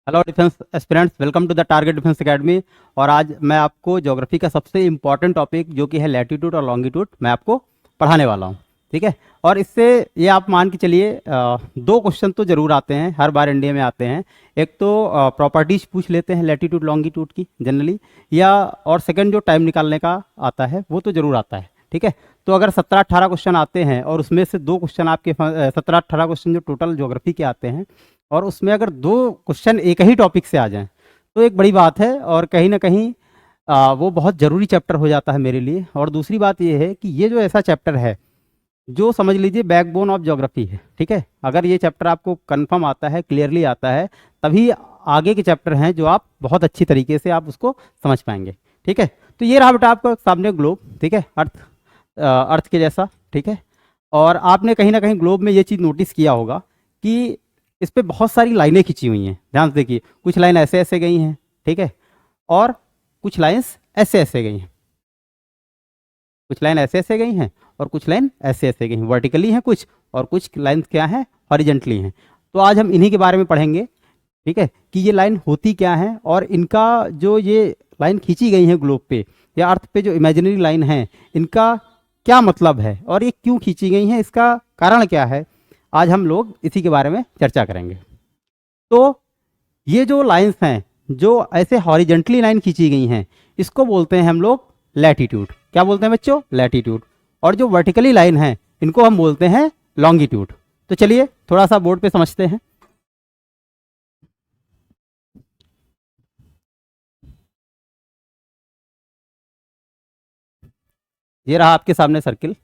Hello defence aspirants, welcome to the Target Defence Academy. और आज मैं आपको ज्योग्राफी का सबसे इंपॉर्टेंट टॉपिक जो कि है लैटीट्यूड और लॉन्गिट्यूड मैं आपको पढ़ाने वाला हूँ। ठीक है। और इससे ये आप मान के चलिए दो क्वेश्चन तो ज़रूर आते हैं, हर बार इंडिया में आते हैं। एक तो प्रॉपर्टीज पूछ लेते हैं लैटीट्यूड लॉन्गिट्यूड की जनरली, या और सेकंड जो टाइम निकालने का आता है वो तो ज़रूर आता है। ठीक है। तो अगर 17-18 क्वेश्चन आते हैं और उसमें से दो क्वेश्चन आपके 17-18 क्वेश्चन जो टोटल ज्योग्राफी के आते हैं, और उसमें अगर दो क्वेश्चन एक ही टॉपिक से आ जाएं तो एक बड़ी बात है, और कहीं ना कहीं वो बहुत ज़रूरी चैप्टर हो जाता है मेरे लिए। और दूसरी बात ये है कि ये जो ऐसा चैप्टर है जो समझ लीजिए बैकबोन ऑफ ज्योग्राफी है। ठीक है। अगर ये चैप्टर आपको कंफर्म आता है, क्लियरली आता है, तभी आगे के चैप्टर हैं जो आप बहुत अच्छी तरीके से आप उसको समझ पाएंगे। ठीक है। तो ये रहा बेटा आपका सामने ग्लोब। ठीक है। अर्थ के जैसा। ठीक है। और आपने कहीं ना कहीं ग्लोब में ये चीज़ नोटिस किया होगा कि इस पे बहुत सारी लाइनें खींची हुई हैं। ध्यान से देखिए, कुछ लाइन ऐसे ऐसे गई हैं। ठीक है। और कुछ लाइंस ऐसे ऐसे गई हैं, कुछ लाइन ऐसे ऐसे गई हैं, और कुछ लाइन ऐसे ऐसे गई हैं, वर्टिकली हैं कुछ, और कुछ लाइंस क्या हैं, हॉरिजेंटली हैं। तो आज हम इन्हीं के बारे में पढ़ेंगे। ठीक है। कि ये लाइन होती क्या है, और इनका जो ये लाइन खींची गई है ग्लोब पे या अर्थ पे, जो इमेजिनरी लाइन है, इनका क्या मतलब है और ये क्यों खींची गई हैं, इसका कारण क्या है, आज हम लोग इसी के बारे में चर्चा करेंगे। तो ये जो लाइंस हैं, जो ऐसे हॉरिजेंटली लाइन खींची गई हैं, इसको बोलते हैं हम लोग लैटीट्यूड। क्या बोलते हैं बच्चों? लैटीट्यूड। और जो वर्टिकली लाइन है, इनको हम बोलते हैं लॉन्गिट्यूड। तो चलिए थोड़ा सा बोर्ड पे समझते हैं। ये रहा आपके सामने सर्किल।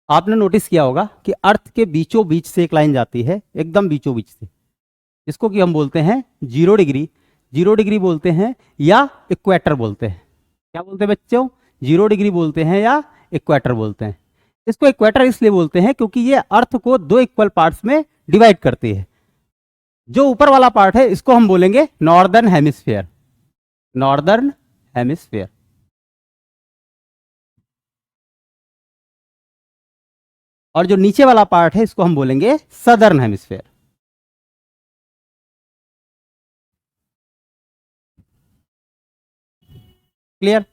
आपने नोटिस किया होगा कि अर्थ के बीचों बीच से एक लाइन जाती है, एकदम बीचों बीच से, जिसको कि हम बोलते हैं 0 डिग्री। 0 डिग्री बोलते हैं या इक्वेटर बोलते हैं। क्या बोलते हैं बच्चों? 0 डिग्री बोलते हैं या इक्वेटर बोलते हैं। इसको इक्वेटर इसलिए बोलते हैं क्योंकि ये अर्थ को दो इक्वल पार्ट्स में डिवाइड करती है। जो ऊपर वाला पार्ट है इसको हम बोलेंगे नॉर्दर्न हेमिस्फीयर। Northern hemisphere. और जो नीचे वाला पार्ट है इसको हम बोलेंगे सदर्न हेमिस्फीयर। क्लियर?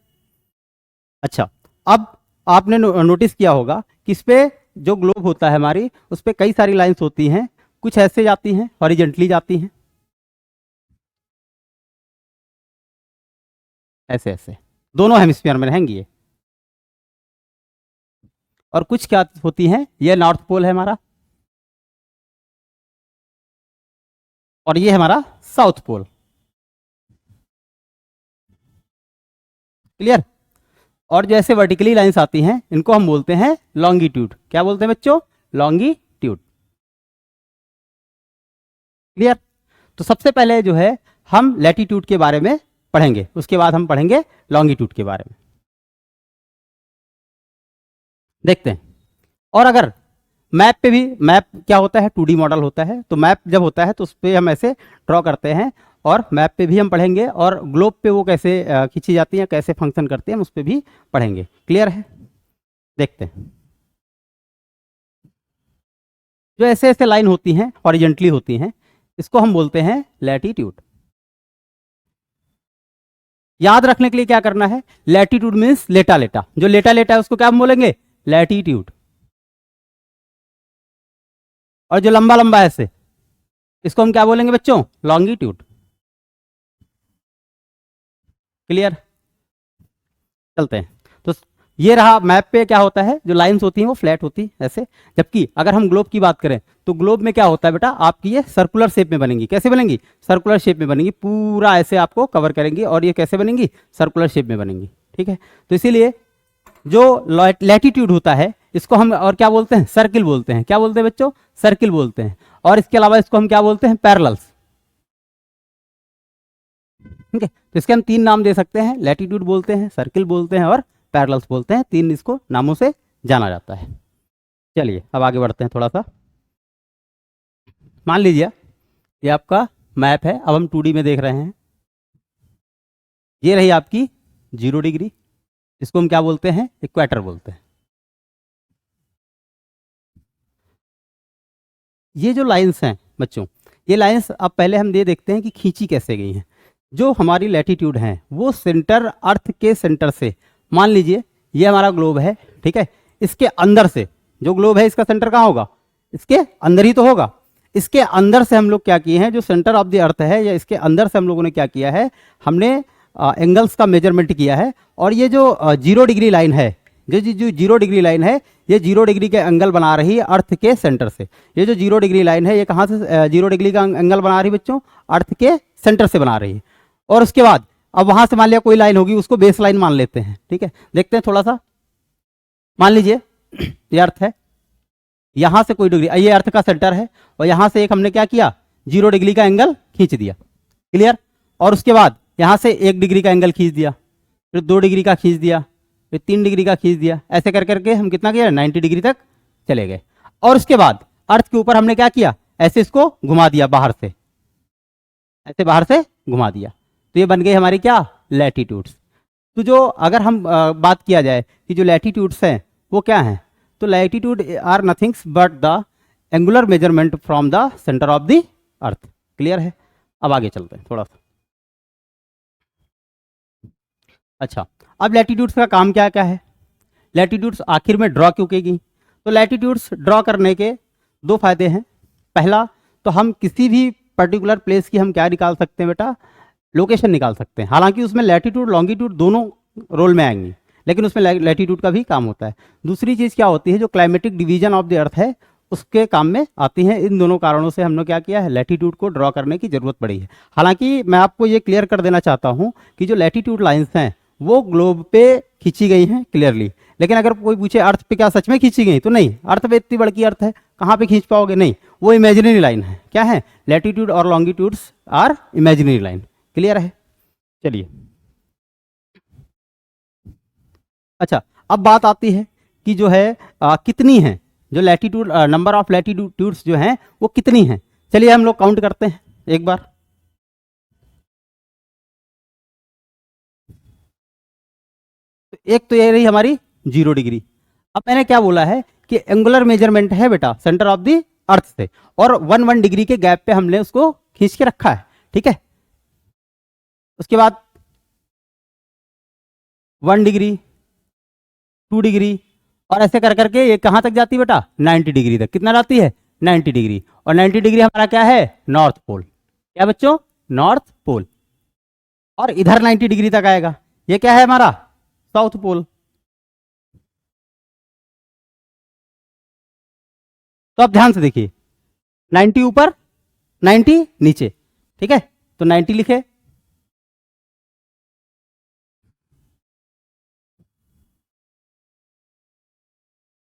अच्छा। अब आपने नोटिस किया होगा कि इस पे जो ग्लोब होता है हमारी, उस पे कई सारी लाइंस होती हैं। कुछ ऐसे जाती हैं, हॉरिजेंटली जाती हैं, ऐसे ऐसे दोनों हेमिस्फीयर में रहेंगी ये। और कुछ क्या होती हैं, ये नॉर्थ पोल है हमारा, और ये हमारा साउथ पोल। क्लियर? और जो ऐसे वर्टिकली लाइंस आती हैं, इनको हम बोलते हैं लॉन्गिट्यूड। क्या बोलते हैं बच्चों? लॉन्गिट्यूड। क्लियर? तो सबसे पहले जो है हम लैटिट्यूड के बारे में पढ़ेंगे, उसके बाद हम पढ़ेंगे लॉन्गिट्यूड के बारे में। देखते हैं। और अगर मैप पे भी, मैप क्या होता है? 2D मॉडल होता है। तो मैप जब होता है तो उस पर हम ऐसे ड्रॉ करते हैं, और मैप पे भी हम पढ़ेंगे, और ग्लोब पे वो कैसे खींची जाती है, कैसे फंक्शन करते हैं, हम उस पर भी पढ़ेंगे। क्लियर है? देखते हैं। जो ऐसे ऐसे लाइन होती हैं, हॉरिजेंटली होती हैं, इसको हम बोलते हैं लैटिट्यूड। याद रखने के लिए क्या करना है? लैटिट्यूड मीन्स लेटा लेटा। जो लेटा लेटा है उसको क्या हम बोलेंगे? लैटिट्यूड। और जो लंबा लंबा है ऐसे, इसको हम क्या बोलेंगे बच्चों? लॉन्गिट्यूड। क्लियर? चलते हैं। तो ये रहा, मैप पे क्या होता है, जो लाइंस होती हैं वो फ्लैट होती है ऐसे। जबकि अगर हम ग्लोब की बात करें तो ग्लोब में क्या होता है बेटा, आपकी ये सर्कुलर शेप में बनेंगी। कैसे बनेंगी? सर्कुलर शेप में बनेंगी, पूरा ऐसे आपको कवर करेंगी, और ये कैसे बनेंगी? सर्कुलर शेप में बनेंगी। ठीक है। तो इसीलिए जो लैटिट्यूड होता है इसको हम और क्या बोलते हैं? सर्किल बोलते हैं। क्या बोलते हैं बच्चों? सर्किल बोलते हैं। और इसके अलावा इसको हम क्या बोलते हैं? पैरेलल्स। ठीक है। तो इसके हम तीन नाम दे सकते हैं, लैटिट्यूड बोलते हैं, सर्किल बोलते हैं, और पैरेलल्स बोलते हैं। तीन इसको नामों से जाना जाता है। चलिए अब आगे बढ़ते हैं थोड़ा सा। मान लीजिए ये आपका मैप है, अब हम 2D में देख रहे हैं। ये रही आपकी 0 डिग्री, इसको हम क्या बोलते हैं? इक्वेटर बोलते हैं। ये जो लाइंस हैं बच्चों, ये लाइंस अब पहले हम ये देखते हैं कि खींची कैसे गई हैं। जो हमारी लैटिट्यूड हैं वो सेंटर, अर्थ के सेंटर से, मान लीजिए ये हमारा ग्लोब है, ठीक है, इसके अंदर से, जो ग्लोब है इसका सेंटर कहाँ होगा, इसके अंदर ही तो होगा। इसके अंदर से हम लोग क्या किए हैं, जो सेंटर ऑफ द अर्थ है या इसके अंदर से हम लोगों ने क्या किया है, हमने एंगल्स का मेजरमेंट किया है। और ये जो 0 डिग्री लाइन है, जो जो 0 डिग्री लाइन है, ये 0 डिग्री के एंगल बना रही है अर्थ के सेंटर से। ये जो 0 डिग्री लाइन है ये कहाँ से 0 डिग्री का एंगल बना रही है बच्चों, अर्थ के सेंटर से बना रही है। और उसके बाद अब वहां से मान लिया कोई लाइन होगी, उसको बेस लाइन मान लेते हैं, ठीक है। देखते हैं थोड़ा सा, मान लीजिए ये अर्थ है, यहां से कोई डिग्री, ये अर्थ का सेंटर है, और यहां से एक हमने क्या किया, 0 डिग्री का एंगल खींच दिया, क्लियर। और उसके बाद यहां से 1 डिग्री का एंगल खींच दिया, फिर 2 डिग्री का खींच दिया, फिर 3 डिग्री का खींच दिया, ऐसे कर करके हम कितना किया, 90 डिग्री तक चले गए। और उसके बाद अर्थ के ऊपर हमने क्या किया, ऐसे इसको घुमा दिया बाहर से, ऐसे बाहर से घुमा दिया, तो ये बन गई हमारी क्या, लैटिट्यूड्स। तो जो अगर हम बात किया जाए कि जो लैटिट्यूड्स हैं वो क्या हैं, तो latitude are nothings but the angular measurement from the centre of the earth, clear है। अब आगे चलते हैं थोड़ा सा। अच्छा, अब लैटिट्यूड्स का काम क्या क्या है, लैटिट्यूड्स आखिर में ड्रॉ क्यों की गई। तो लैटिट्यूड्स ड्रॉ करने के दो फायदे हैं। पहला, तो हम किसी भी पर्टिकुलर प्लेस की हम क्या निकाल सकते हैं बेटा, लोकेशन निकाल सकते हैं। हालांकि उसमें लैटिट्यूड लॉन्गिट्यूड दोनों रोल में आएंगी, लेकिन उसमें लैटिट्यूड का भी काम होता है। दूसरी चीज़ क्या होती है, जो क्लाइमेटिक डिवीजन ऑफ द अर्थ है उसके काम में आती हैं। इन दोनों कारणों से हमने क्या किया है, लैटिट्यूड को ड्रॉ करने की जरूरत पड़ी है। हालांकि मैं आपको ये क्लियर कर देना चाहता हूँ कि जो लैटिट्यूड लाइंस हैं वो ग्लोब पे खींची गई हैं क्लियरली, लेकिन अगर कोई पूछे अर्थ पे क्या सच में खींची गई, तो नहीं, अर्थ पे इतनी बड़ी अर्थ है, कहाँ पे खींच पाओगे, नहीं, वो इमेजिनरी लाइन है। क्या है, लैटिट्यूड और longitudes are imaginary line, clear है। चलिए, अच्छा, अब बात आती है कि जो है कितनी है, जो लैटिट्यूड, नंबर ऑफ लैटिट्यूड्स जो हैं वो कितनी हैं। चलिए हम लोग काउंट करते हैं एक बार। तो एक तो ये रही हमारी 0 डिग्री। अब मैंने क्या बोला है कि एंगुलर मेजरमेंट है बेटा सेंटर ऑफ द अर्थ से, और 1 डिग्री के गैप पे हमने उसको खींच के रखा है, ठीक है। उसके बाद 1 डिग्री, 2 डिग्री, और ऐसे कर करके ये कहाँ तक जाती है बेटा, 90 डिग्री तक। कितना जाती है, 90 डिग्री। और 90 डिग्री हमारा क्या है, नॉर्थ पोल। क्या बच्चों, नॉर्थ पोल। और इधर 90 डिग्री तक आएगा, ये क्या है हमारा, साउथ पोल। तो आप ध्यान से देखिए, 90 ऊपर, 90 नीचे, ठीक है। तो 90 लिखे,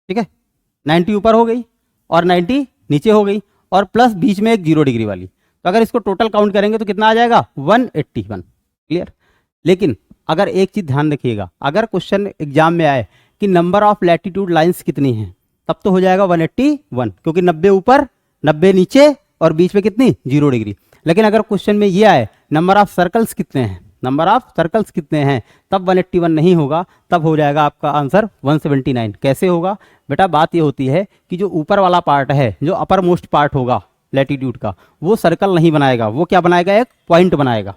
ठीक है, 90 ऊपर हो गई और 90 नीचे हो गई, और प्लस बीच में एक 0 डिग्री वाली। तो अगर इसको टोटल काउंट करेंगे तो कितना आ जाएगा, 181, क्लियर। लेकिन अगर एक चीज ध्यान रखिएगा, अगर क्वेश्चन एग्जाम में आए कि नंबर ऑफ लैटिट्यूड लाइंस कितनी हैं, तब तो हो जाएगा 181, क्योंकि 90 ऊपर, 90 नीचे, और बीच में कितनी, 0 डिग्री। लेकिन अगर क्वेश्चन में ये आए नंबर ऑफ सर्कल्स कितने हैं, नंबर ऑफ सर्कल्स कितने हैं, तब 181 नहीं होगा, तब हो जाएगा आपका आंसर 179। कैसे होगा बेटा, बात ये होती है कि जो ऊपर वाला पार्ट है, जो अपर मोस्ट पार्ट होगा लैटिट्यूड का, वो सर्कल नहीं बनाएगा, वो क्या बनाएगा, एक पॉइंट बनाएगा।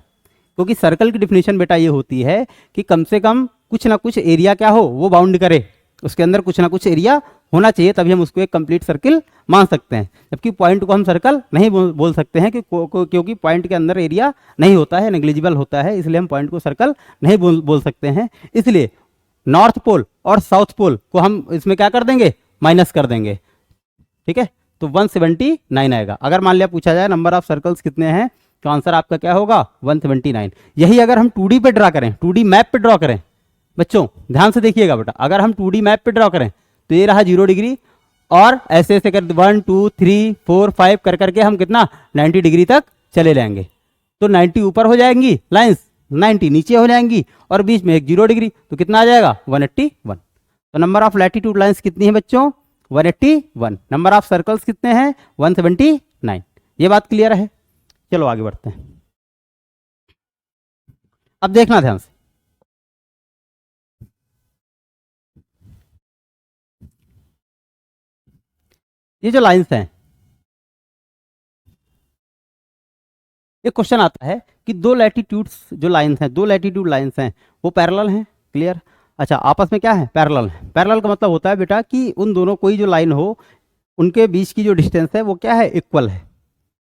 क्योंकि सर्कल की डिफिनेशन बेटा ये होती है कि कम से कम कुछ ना कुछ एरिया क्या हो, वो बाउंड करे, उसके अंदर कुछ ना कुछ एरिया होना चाहिए, तभी हम उसको एक कंप्लीट सर्किल मान सकते हैं। जबकि पॉइंट को हम सर्कल नहीं बोल सकते हैं, क्योंकि पॉइंट के अंदर एरिया नहीं होता है, नेग्लिजिबल होता है, इसलिए हम पॉइंट को सर्कल नहीं बोल सकते हैं। इसलिए नॉर्थ पोल और साउथ पोल को हम इसमें क्या कर देंगे, माइनस कर देंगे, ठीक है। तो 179 आएगा। अगर मान लिया पूछा जाए नंबर ऑफ सर्कल्स कितने हैं, तो आंसर आपका क्या होगा, 179। यही अगर हम 2D पे ड्रा करें, 2D मैप पे ड्रा करें, बच्चों ध्यान से देखिएगा बेटा, अगर हम 2D मैप पे ड्रा करें तो ये रहा 0 डिग्री, और ऐसे ऐसे कर 1 2 3 4 5 कर करके हम कितना, 90 डिग्री तक चले जाएंगे। तो 90 ऊपर हो जाएंगी लाइंस, 90 नीचे हो जाएंगी, और बीच में एक 0 डिग्री, तो कितना आ जाएगा, 181। तो नंबर ऑफ लैटिट्यूड लाइंस कितनी है बच्चों, 181। नंबर ऑफ सर्कल्स कितने हैं, 179। ये बात क्लियर है। चलो आगे बढ़ते हैं। अब देखना ध्यान से, ये जो लाइंस हैं एक क्वेश्चन आता है कि दो लैटिट्यूड्स जो लाइन्स हैं, दो लैटिट्यूड लाइन्स हैं, वो पैरेलल हैं। क्लियर? अच्छा, आपस में क्या है? पैरेलल है। पैरेलल का मतलब होता है बेटा कि उन दोनों कोई जो लाइन हो, उनके बीच की जो डिस्टेंस है वो क्या है? इक्वल है।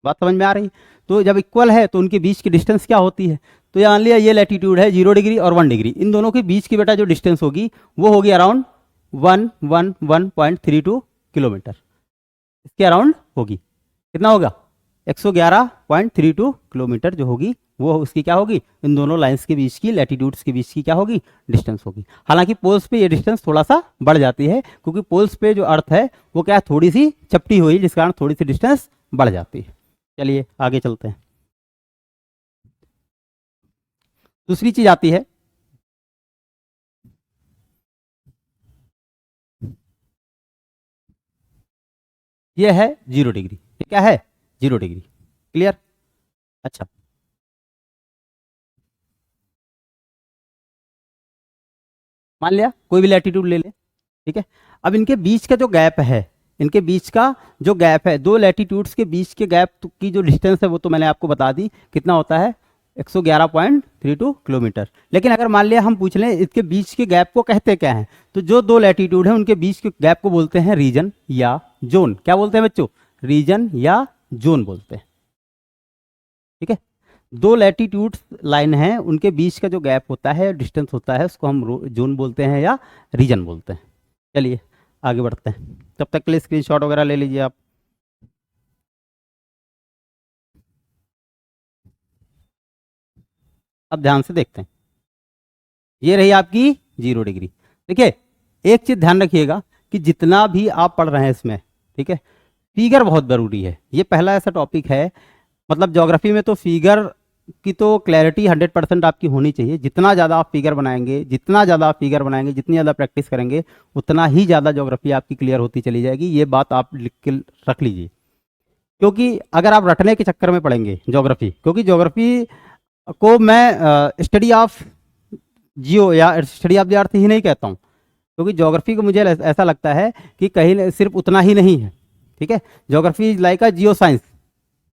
बात समझ में आ रही? तो जब इक्वल है तो उनके बीच की डिस्टेंस क्या होती है? तो मान लिया ये लैटिट्यूड है 0 डिग्री और 1 डिग्री, इन दोनों के बीच की बेटा जो डिस्टेंस होगी वो होगी अराउंड 111.32 किलोमीटर। इसके अराउंड होगी। कितना होगा? 111.32 किलोमीटर जो होगी वो उसकी क्या होगी? इन दोनों लाइंस के बीच की, लैटिट्यूड्स के बीच की क्या होगी? डिस्टेंस होगी। हालांकि पोल्स पे ये डिस्टेंस थोड़ा सा बढ़ जाती है, क्योंकि पोल्स पे जो अर्थ है वो क्या है? थोड़ी सी चपटी हुई, जिस कारण थोड़ी सी डिस्टेंस बढ़ जाती है। चलिए आगे चलते हैं। दूसरी चीज आती है, ये है 0 डिग्री। ये क्या है? 0 डिग्री। क्लियर? अच्छा, मान लिया कोई भी लैटिट्यूड ले ले, ठीक है। अब इनके बीच का जो गैप है, इनके बीच का जो गैप है, दो लैटिट्यूड्स के बीच के गैप की जो डिस्टेंस है वो तो मैंने आपको बता दी, कितना होता है? 111.32 किलोमीटर। लेकिन अगर मान लिया हम पूछ लें इसके बीच के गैप को कहते क्या हैं, तो जो दो लैटिट्यूड हैं उनके बीच के गैप को बोलते हैं रीजन या जोन। क्या बोलते हैं बच्चों? रीजन या जोन बोलते हैं। ठीक है, दो लैटिट्यूड लाइन है, उनके बीच का जो गैप होता है, डिस्टेंस होता है, उसको हम जोन बोलते हैं या रीजन बोलते हैं। चलिए आगे बढ़ते हैं, तब तक के लिए स्क्रीनशॉट वगैरह ले लीजिए आप। अब ध्यान से देखते हैं, ये रही आपकी 0 डिग्री। देखिए, एक चीज ध्यान रखिएगा कि जितना भी आप पढ़ रहे हैं इसमें, ठीक है, फिगर बहुत जरूरी है। ये पहला ऐसा टॉपिक है, मतलब ज्योग्राफी में तो फिगर की तो क्लैरिटी 100% आपकी होनी चाहिए। जितना ज़्यादा आप फिगर बनाएंगे, जितना ज़्यादा आप फिगर बनाएंगे, जितनी ज़्यादा प्रैक्टिस करेंगे, उतना ही ज़्यादा ज्योग्राफी आपकी क्लियर होती चली जाएगी। ये बात आप लिख के रख लीजिए, क्योंकि अगर आप रटने के चक्कर में पड़ेंगे ज्योग्राफी, क्योंकि ज्योग्राफी को मैं स्टडी ऑफ जियो या स्टडी ऑफ द अर्थ ही नहीं कहता हूँ, क्योंकि ज्योग्राफी को मुझे ऐसा लगता है कि कहीं सिर्फ उतना ही नहीं है। ठीक है, geography is like a geo science.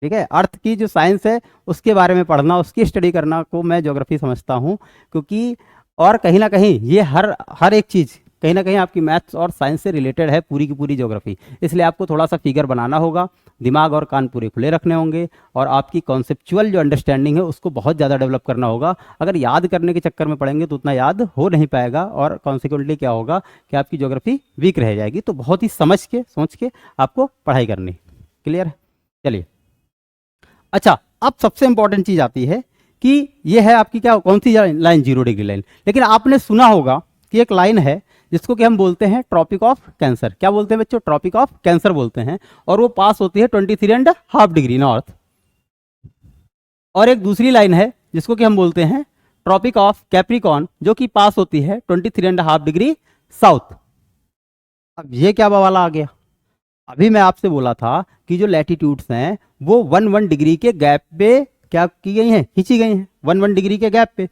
ठीक है, अर्थ की जो साइंस है उसके बारे में पढ़ना, उसकी स्टडी करना को मैं ज्योग्राफी समझता हूँ। क्योंकि और कहीं ना कहीं ये हर एक चीज़ कहीं ना कहीं आपकी मैथ्स और साइंस से रिलेटेड है, पूरी की पूरी ज्योग्राफी। इसलिए आपको थोड़ा सा फिगर बनाना होगा, दिमाग और कान पूरे खुले रखने होंगे, और आपकी कॉन्सेप्चुअल जो अंडरस्टैंडिंग है उसको बहुत ज़्यादा डेवलप करना होगा। अगर याद करने के चक्कर में पड़ेंगे तो उतना याद हो नहीं पाएगा, और कॉन्सिक्वेंटली क्या होगा कि आपकी ज्योग्राफी वीक रह जाएगी। तो बहुत ही समझ के सोच के आपको पढ़ाई करनी। क्लियर है? चलिए, अच्छा, अब सबसे इंपॉर्टेंट चीज आती है कि ये है आपकी क्या, कौन सी लाइन? 0 degree line. लेकिन आपने सुना होगा कि एक लाइन है जिसको कि हम बोलते हैं ट्रॉपिक ऑफ कैंसर। क्या बोलते हैं बच्चों? ट्रॉपिक ऑफ कैंसर बोलते हैं। और वो पास होती है 23.5 डिग्री नॉर्थ। और एक दूसरी लाइन है जिसको कि हम बोलते हैं ट्रॉपिक ऑफ कैप्रिकॉन, जो कि पास होती है 23.5 डिग्री साउथ। अब ये क्या वाला आ गया? अभी मैं आपसे बोला था कि जो लैटिट्यूड्स हैं वो 1 डिग्री के गैप पे क्या की गई हैं? खींची गई हैं 1 डिग्री के गैप पे।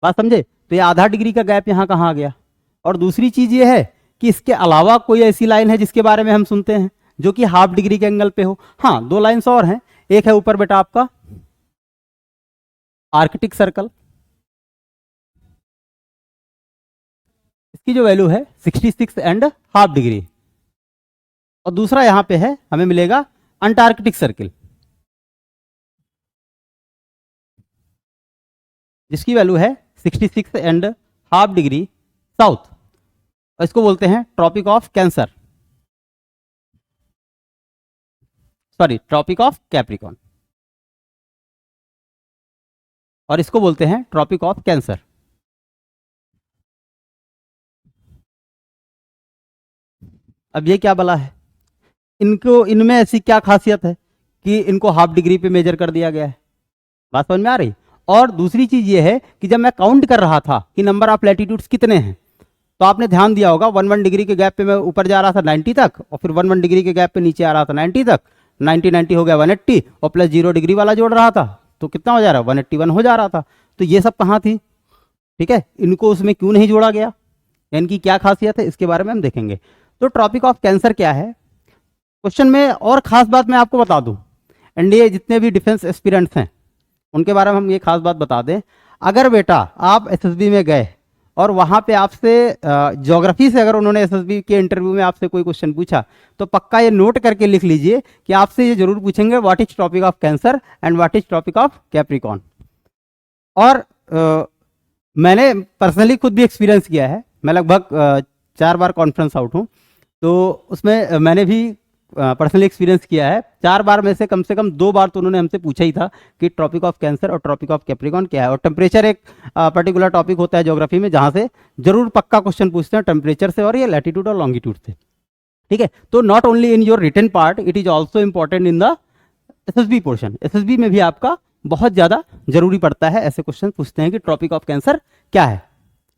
बात समझे? तो ये आधा डिग्री का गैप यहाँ कहाँ आ गया? और दूसरी चीज ये है कि इसके अलावा कोई ऐसी लाइन है जिसके बारे में हम सुनते हैं जो कि हाफ डिग्री के एंगल पे हो? हाँ, दो लाइन्स और हैं। एक है ऊपर बेटा आपका आर्कटिक सर्कल, इसकी जो वैल्यू है 66.5 डिग्री। और दूसरा यहां पे है, हमें मिलेगा अंटार्कटिक सर्किल, जिसकी वैल्यू है 66.5 डिग्री साउथ। और इसको बोलते हैं tropic of Cancer, sorry tropic of Capricorn, और इसको बोलते हैं ट्रॉपिक ऑफ कैंसर। अब ये क्या बला है? इनको, इनमें ऐसी क्या खासियत है कि इनको हाफ डिग्री पे मेजर कर दिया गया है? बात समझ में आ रही? और दूसरी चीज ये है कि जब मैं काउंट कर रहा था कि नंबर ऑफ लैटिट्यूड्स कितने हैं, तो आपने ध्यान दिया होगा 1 डिग्री के गैप पे मैं ऊपर जा रहा था 90 तक, और फिर 1 डिग्री के गैप पे नीचे आ रहा था 90 तक, 90 हो गया 180, और प्लस 0 डिग्री वाला जोड़ रहा था तो कितना हो जा रहा है? 181 हो जा रहा था। तो ये सब कहाँ थी? ठीक है, इनको उसमें क्यों नहीं जोड़ा गया, इनकी क्या खासियत है, इसके बारे में हम देखेंगे। तो ट्रॉपिक ऑफ कैंसर क्या है क्वेश्चन में, और खास बात मैं आपको बता दूं, एनडीए जितने भी डिफेंस एस्पिरेंट्स हैं, उनके बारे में हम ये खास बात बता दें, अगर बेटा आप एसएसबी में गए और वहाँ पे आपसे ज्योग्राफी से अगर उन्होंने एसएसबी के इंटरव्यू में आपसे कोई क्वेश्चन पूछा, तो पक्का ये नोट करके लिख लीजिए कि आपसे ये जरूर पूछेंगे what is topic of cancer and what is topic of Capricorn. और मैंने पर्सनली खुद भी एक्सपीरियंस किया है, मैं लगभग 4 बार कॉन्फ्रेंस आउट हूँ, तो उसमें मैंने भी पर्सनली एक्सपीरियंस किया है। 4 बार में से कम 2 बार तो उन्होंने हमसे पूछा ही था कि टॉपिक ऑफ कैंसर और टॉपिक ऑफ कैप्रिकॉन क्या है। और टेम्परेचर एक पर्टिकुलर टॉपिक होता है ज्योग्राफी में जहाँ से जरूर पक्का क्वेश्चन पूछते हैं टेम्परेचर से और ये लैटिट्यूड और लॉन्गिट्यूड से, ठीक है। तो not only in your written part, it is also important in the SSB portion. SSB में भी आपका बहुत ज़्यादा जरूरी पड़ता है, ऐसे क्वेश्चन पूछते हैं कि टॉपिक ऑफ कैंसर क्या है,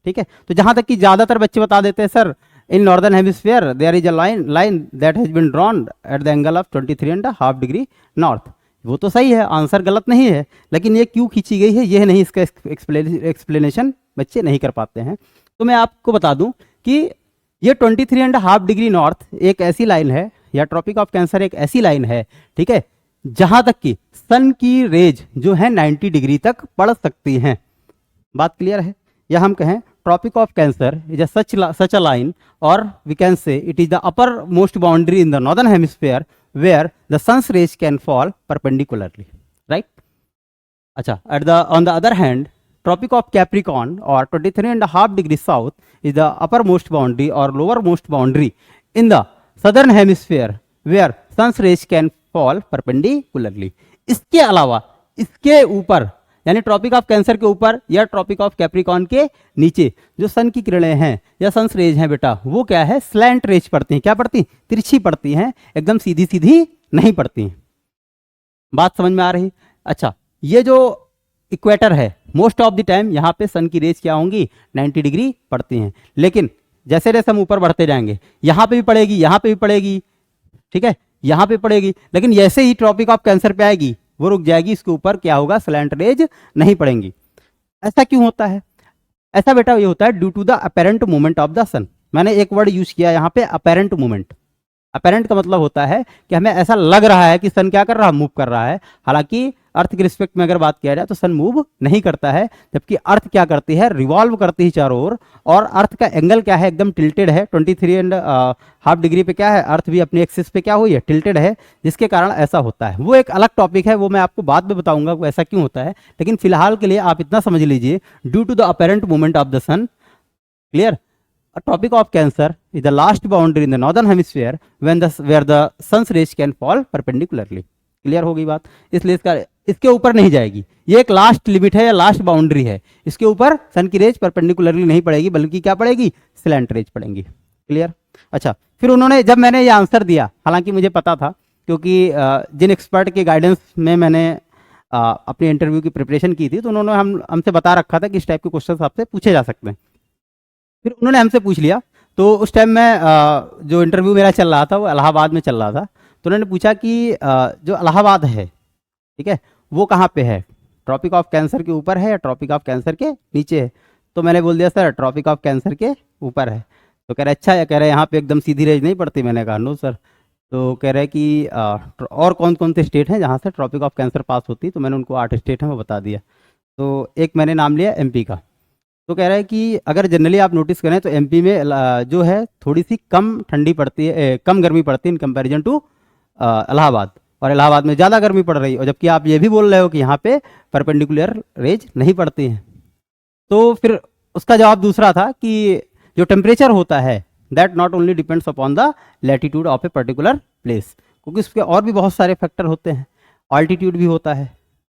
ठीक है। तो जहाँ तक कि ज़्यादातर बच्चे बता देते हैं sir in northern hemisphere there is a line that has been drawn at the angle of 23.5 degree north. वो तो सही है, आंसर गलत नहीं है, लेकिन ये क्यों खींची गई है ये नहीं, इसका एक्सप्लेनेशन बच्चे नहीं कर पाते हैं। तो मैं आपको बता दूं कि ये 23.5 डिग्री नॉर्थ एक ऐसी लाइन है, या ट्रॉपिक ऑफ कैंसर एक ऐसी लाइन है, ठीक है, जहां तक कि सन की रेज जो है 90 डिग्री तक पड़ सकती हैं। बात क्लियर है? या हम कहें Tropic of Cancer is such a line, और we can say it is the upper most boundary in the northern hemisphere where the sun's rays can fall perpendicularly, right. अच्छा, on the other hand Tropic of Capricorn और 23.5 degree south is the upper most boundary और lower most boundary in the southern hemisphere where sun's rays can fall perpendicularly. इसके अलावा इसके ऊपर यानी tropic of cancer के ऊपर या ट्रॉपिक ऑफ कैप्रिकॉन के नीचे जो सन की किरणें हैं या सन्स रेज हैं बेटा, वो क्या है, स्लैंट रेज पड़ती हैं। क्या पड़ती? तिरछी पड़ती हैं, एकदम सीधी सीधी नहीं पड़ती हैं। बात समझ में आ रही? अच्छा, ये जो इक्वेटर है मोस्ट ऑफ द टाइम यहाँ पे सन की रेज क्या होंगी, 90 डिग्री पड़ती हैं। लेकिन जैसे जैसे हम ऊपर बढ़ते जाएंगे यहाँ पे भी पड़ेगी, यहाँ पे भी पड़ेगी, ठीक है, यहाँ पे पड़ेगी, लेकिन जैसे ही ट्रॉपिक ऑफ कैंसर पे आएगी वो रुक जाएगी, इसके ऊपर क्या होगा, स्लैंट रेज नहीं पड़ेंगी। ऐसा क्यों होता है? ऐसा बेटा ये होता है due to the apparent movement of the sun. मैंने एक वर्ड यूज किया यहाँ पे, अपेरेंट मूवमेंट। अपेरेंट का मतलब होता है कि हमें ऐसा लग रहा है कि सन क्या कर रहा है, मूव कर रहा है। हालांकि अर्थ के रिस्पेक्ट में अगर बात किया जाए तो सन मूव नहीं करता है, जबकि अर्थ क्या करती है, रिवॉल्व करती है चारों ओर। और अर्थ का एंगल क्या है, एकदम टिल्टेड है, 23.5 डिग्री पे क्या है, अर्थ भी अपनी एक्सिस पे क्या हुई है, टिल्टेड है, जिसके कारण ऐसा होता है। वो एक अलग टॉपिक है, वो मैं आपको बाद में बताऊंगा वो ऐसा क्यों होता है। लेकिन फिलहाल के लिए आप इतना समझ लीजिए, due to the apparent movement of the sun, clear, a tropic of cancer is the last boundary in the northern hemisphere where the sun's rays can fall perpendicularly। Clear हो गई बात? इसलिए इसके ऊपर नहीं जाएगी, ये एक लास्ट लिमिट है या लास्ट बाउंड्री है, इसके ऊपर सन की रेज परपेंडिकुलरली नहीं पड़ेगी, बल्कि क्या पड़ेगी, स्लैंट रेज पड़ेंगी। क्लियर? अच्छा, फिर उन्होंने जब मैंने ये आंसर दिया, हालांकि मुझे पता था क्योंकि जिन एक्सपर्ट के गाइडेंस में मैंने अपनी इंटरव्यू की प्रिपरेशन की थी, तो उन्होंने हमसे बता रखा था कि इस टाइप के क्वेश्चन आपसे पूछे जा सकते हैं। फिर उन्होंने हमसे पूछ लिया, तो उस टाइम में जो इंटरव्यू मेरा चल रहा था वो इलाहाबाद में चल रहा था। तो उन्होंने पूछा कि जो इलाहाबाद है, ठीक है, वो कहाँ पे है, ट्रॉपिक ऑफ कैंसर के ऊपर है या ट्रॉपिक ऑफ कैंसर के नीचे है? तो मैंने बोल दिया सर ट्रॉपिक ऑफ कैंसर के ऊपर है। तो कह रहे अच्छा, या कह रहे यहाँ पे एकदम सीधी रेंज नहीं पड़ती? मैंने कहा नो सर। तो कह रहे कि और कौन कौन से स्टेट हैं जहाँ से ट्रॉपिक ऑफ कैंसर पास होती? तो मैंने उनको 8 स्टेट हैं वो बता दिया। तो एक मैंने नाम लिया एमपी का। तो कह रहा है कि अगर जनरली आप नोटिस करें तो एमपी में जो है थोड़ी सी कम ठंडी पड़ती है, कम गर्मी पड़ती है इन कंपैरिजन टू इलाहाबाद, और इलाहाबाद में ज़्यादा गर्मी पड़ रही है, और जबकि आप ये भी बोल रहे हो कि यहाँ पे परपेंडिकुलर रेज नहीं पड़ती हैं। तो फिर उसका जवाब दूसरा था कि जो टेम्परेचर होता है that not only depends upon the latitude of a particular place, क्योंकि उसके और भी बहुत सारे फैक्टर होते हैं। ऑल्टीट्यूड भी होता है,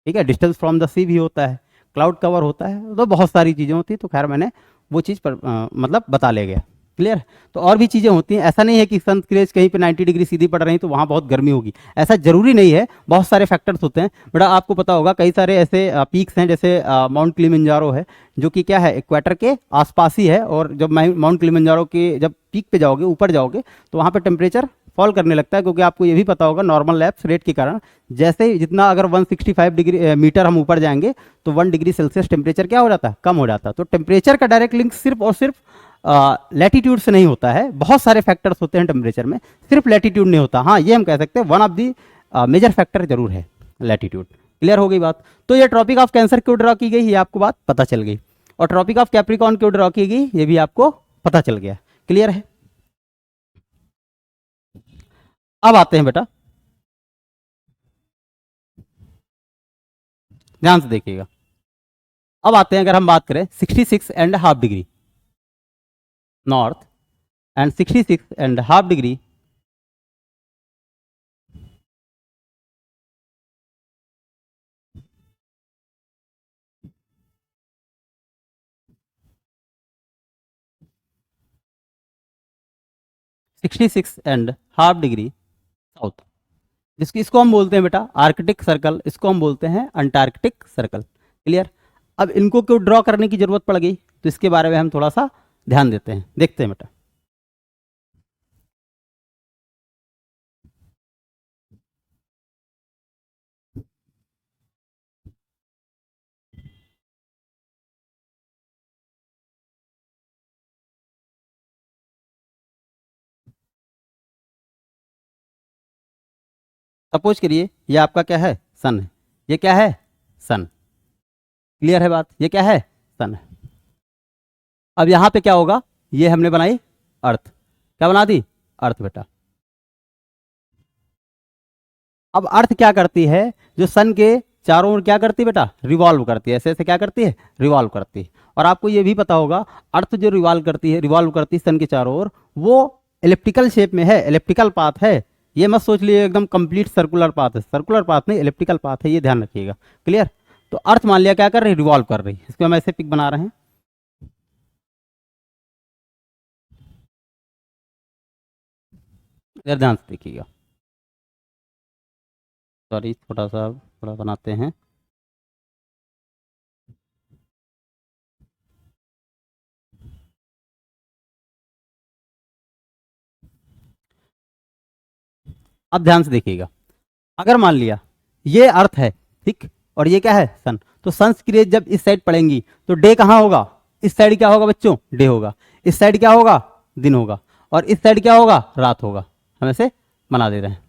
ठीक है, डिस्टेंस फ्रॉम द सी भी होता है, क्लाउड कवर होता है, तो बहुत सारी चीज़ें होती हैं। तो खैर मैंने वो चीज़ पर मतलब बता ले गया। क्लियर? तो और भी चीज़ें होती हैं, ऐसा नहीं है कि सन की रेज कहीं पे 90 डिग्री सीधी पड़ रही तो वहाँ बहुत गर्मी होगी, ऐसा जरूरी नहीं है। बहुत सारे फैक्टर्स होते हैं बेटा, आपको पता होगा कई सारे ऐसे पीक्स हैं, जैसे माउंट किलिमंजारो है, जो कि क्या है, इक्वेटर के आसपास ही है। और जब माउंट किलिमंजारो के जब पीक पे जाओगे, ऊपर जाओगे, तो वहाँ पर टेम्परेचर फॉल करने लगता है, क्योंकि आपको ये भी पता होगा नॉर्मल लैप्स रेट के कारण, जैसे जितना अगर 165 डिग्री मीटर हम ऊपर जाएंगे तो 1 डिग्री सेल्सियस टेम्परेचर क्या हो जाता है, कम हो जाता है। तो टेम्परेचर का डायरेक्ट लिंक सिर्फ और सिर्फ लैटिट्यूड से नहीं होता है, बहुत सारे फैक्टर्स होते हैं टेम्परेचर में, सिर्फ लैटिट्यूड नहीं होता। हाँ, ये हम कह सकते हैं one of the major factor जरूर है लैटिट्यूड। क्लियर हो गई बात। तो ये ट्रॉपिक ऑफ कैंसर क्यों ड्रॉ की गई, ये आपको बात पता चल गई, और ट्रॉपिक ऑफ कैप्रिकॉर्न क्यों ड्रॉ की गई ये भी आपको पता चल गया। क्लियर है। अब आते हैं बेटा, ध्यान से देखिएगा। अब आते हैं, अगर हम बात करें 66.5 degree north and 66.5 degree south, जिसकी इसको हम बोलते हैं बेटा आर्कटिक सर्कल, इसको हम बोलते हैं अंटार्कटिक सर्कल। क्लियर। अब इनको क्यों ड्रॉ करने की जरूरत पड़ गई, तो इसके बारे में हम थोड़ा सा ध्यान देते हैं, देखते हैं बेटा। सपोज करिए ये आपका क्या है, सन है, ये क्या है, सन। क्लियर है बात, ये क्या है, सन है। अब यहां पे क्या होगा, ये हमने बनाई अर्थ, क्या बना दी, अर्थ बेटा। अब अर्थ क्या करती है, जो सन के चारों ओर क्या करती है बेटा, रिवॉल्व करती है, ऐसे ऐसे क्या करती है, रिवॉल्व करती है। और आपको ये भी पता होगा, अर्थ जो रिवॉल्व करती है सन के चारों ओर, वो एलिप्टिकल शेप में है, एलिप्टिकल पाथ है। ये मत सोच लिए एकदम कंप्लीट सर्कुलर पाथ है, सर्कुलर पाथ नहीं, एलिप्टिकल पाथ है, ये ध्यान रखिएगा। क्लियर। तो अर्थ मान लिया क्या कर रही है, रिवॉल्व कर रही है, इसको हम ऐसे पिक बना रहे हैं। इधर ध्यान से देखिएगा, सॉरी थोड़ा सा थोड़ा बनाते हैं। अब ध्यान से देखिएगा, अगर मान लिया ये अर्थ है, ठीक, और ये क्या है, सन, तो सन की रेज जब इस साइड पड़ेंगी तो डे कहाँ होगा, इस साइड क्या होगा बच्चों, डे होगा। इस साइड क्या होगा, दिन होगा। और इस साइड क्या होगा, रात होगा। हम ऐसे बना दे रहे हैं,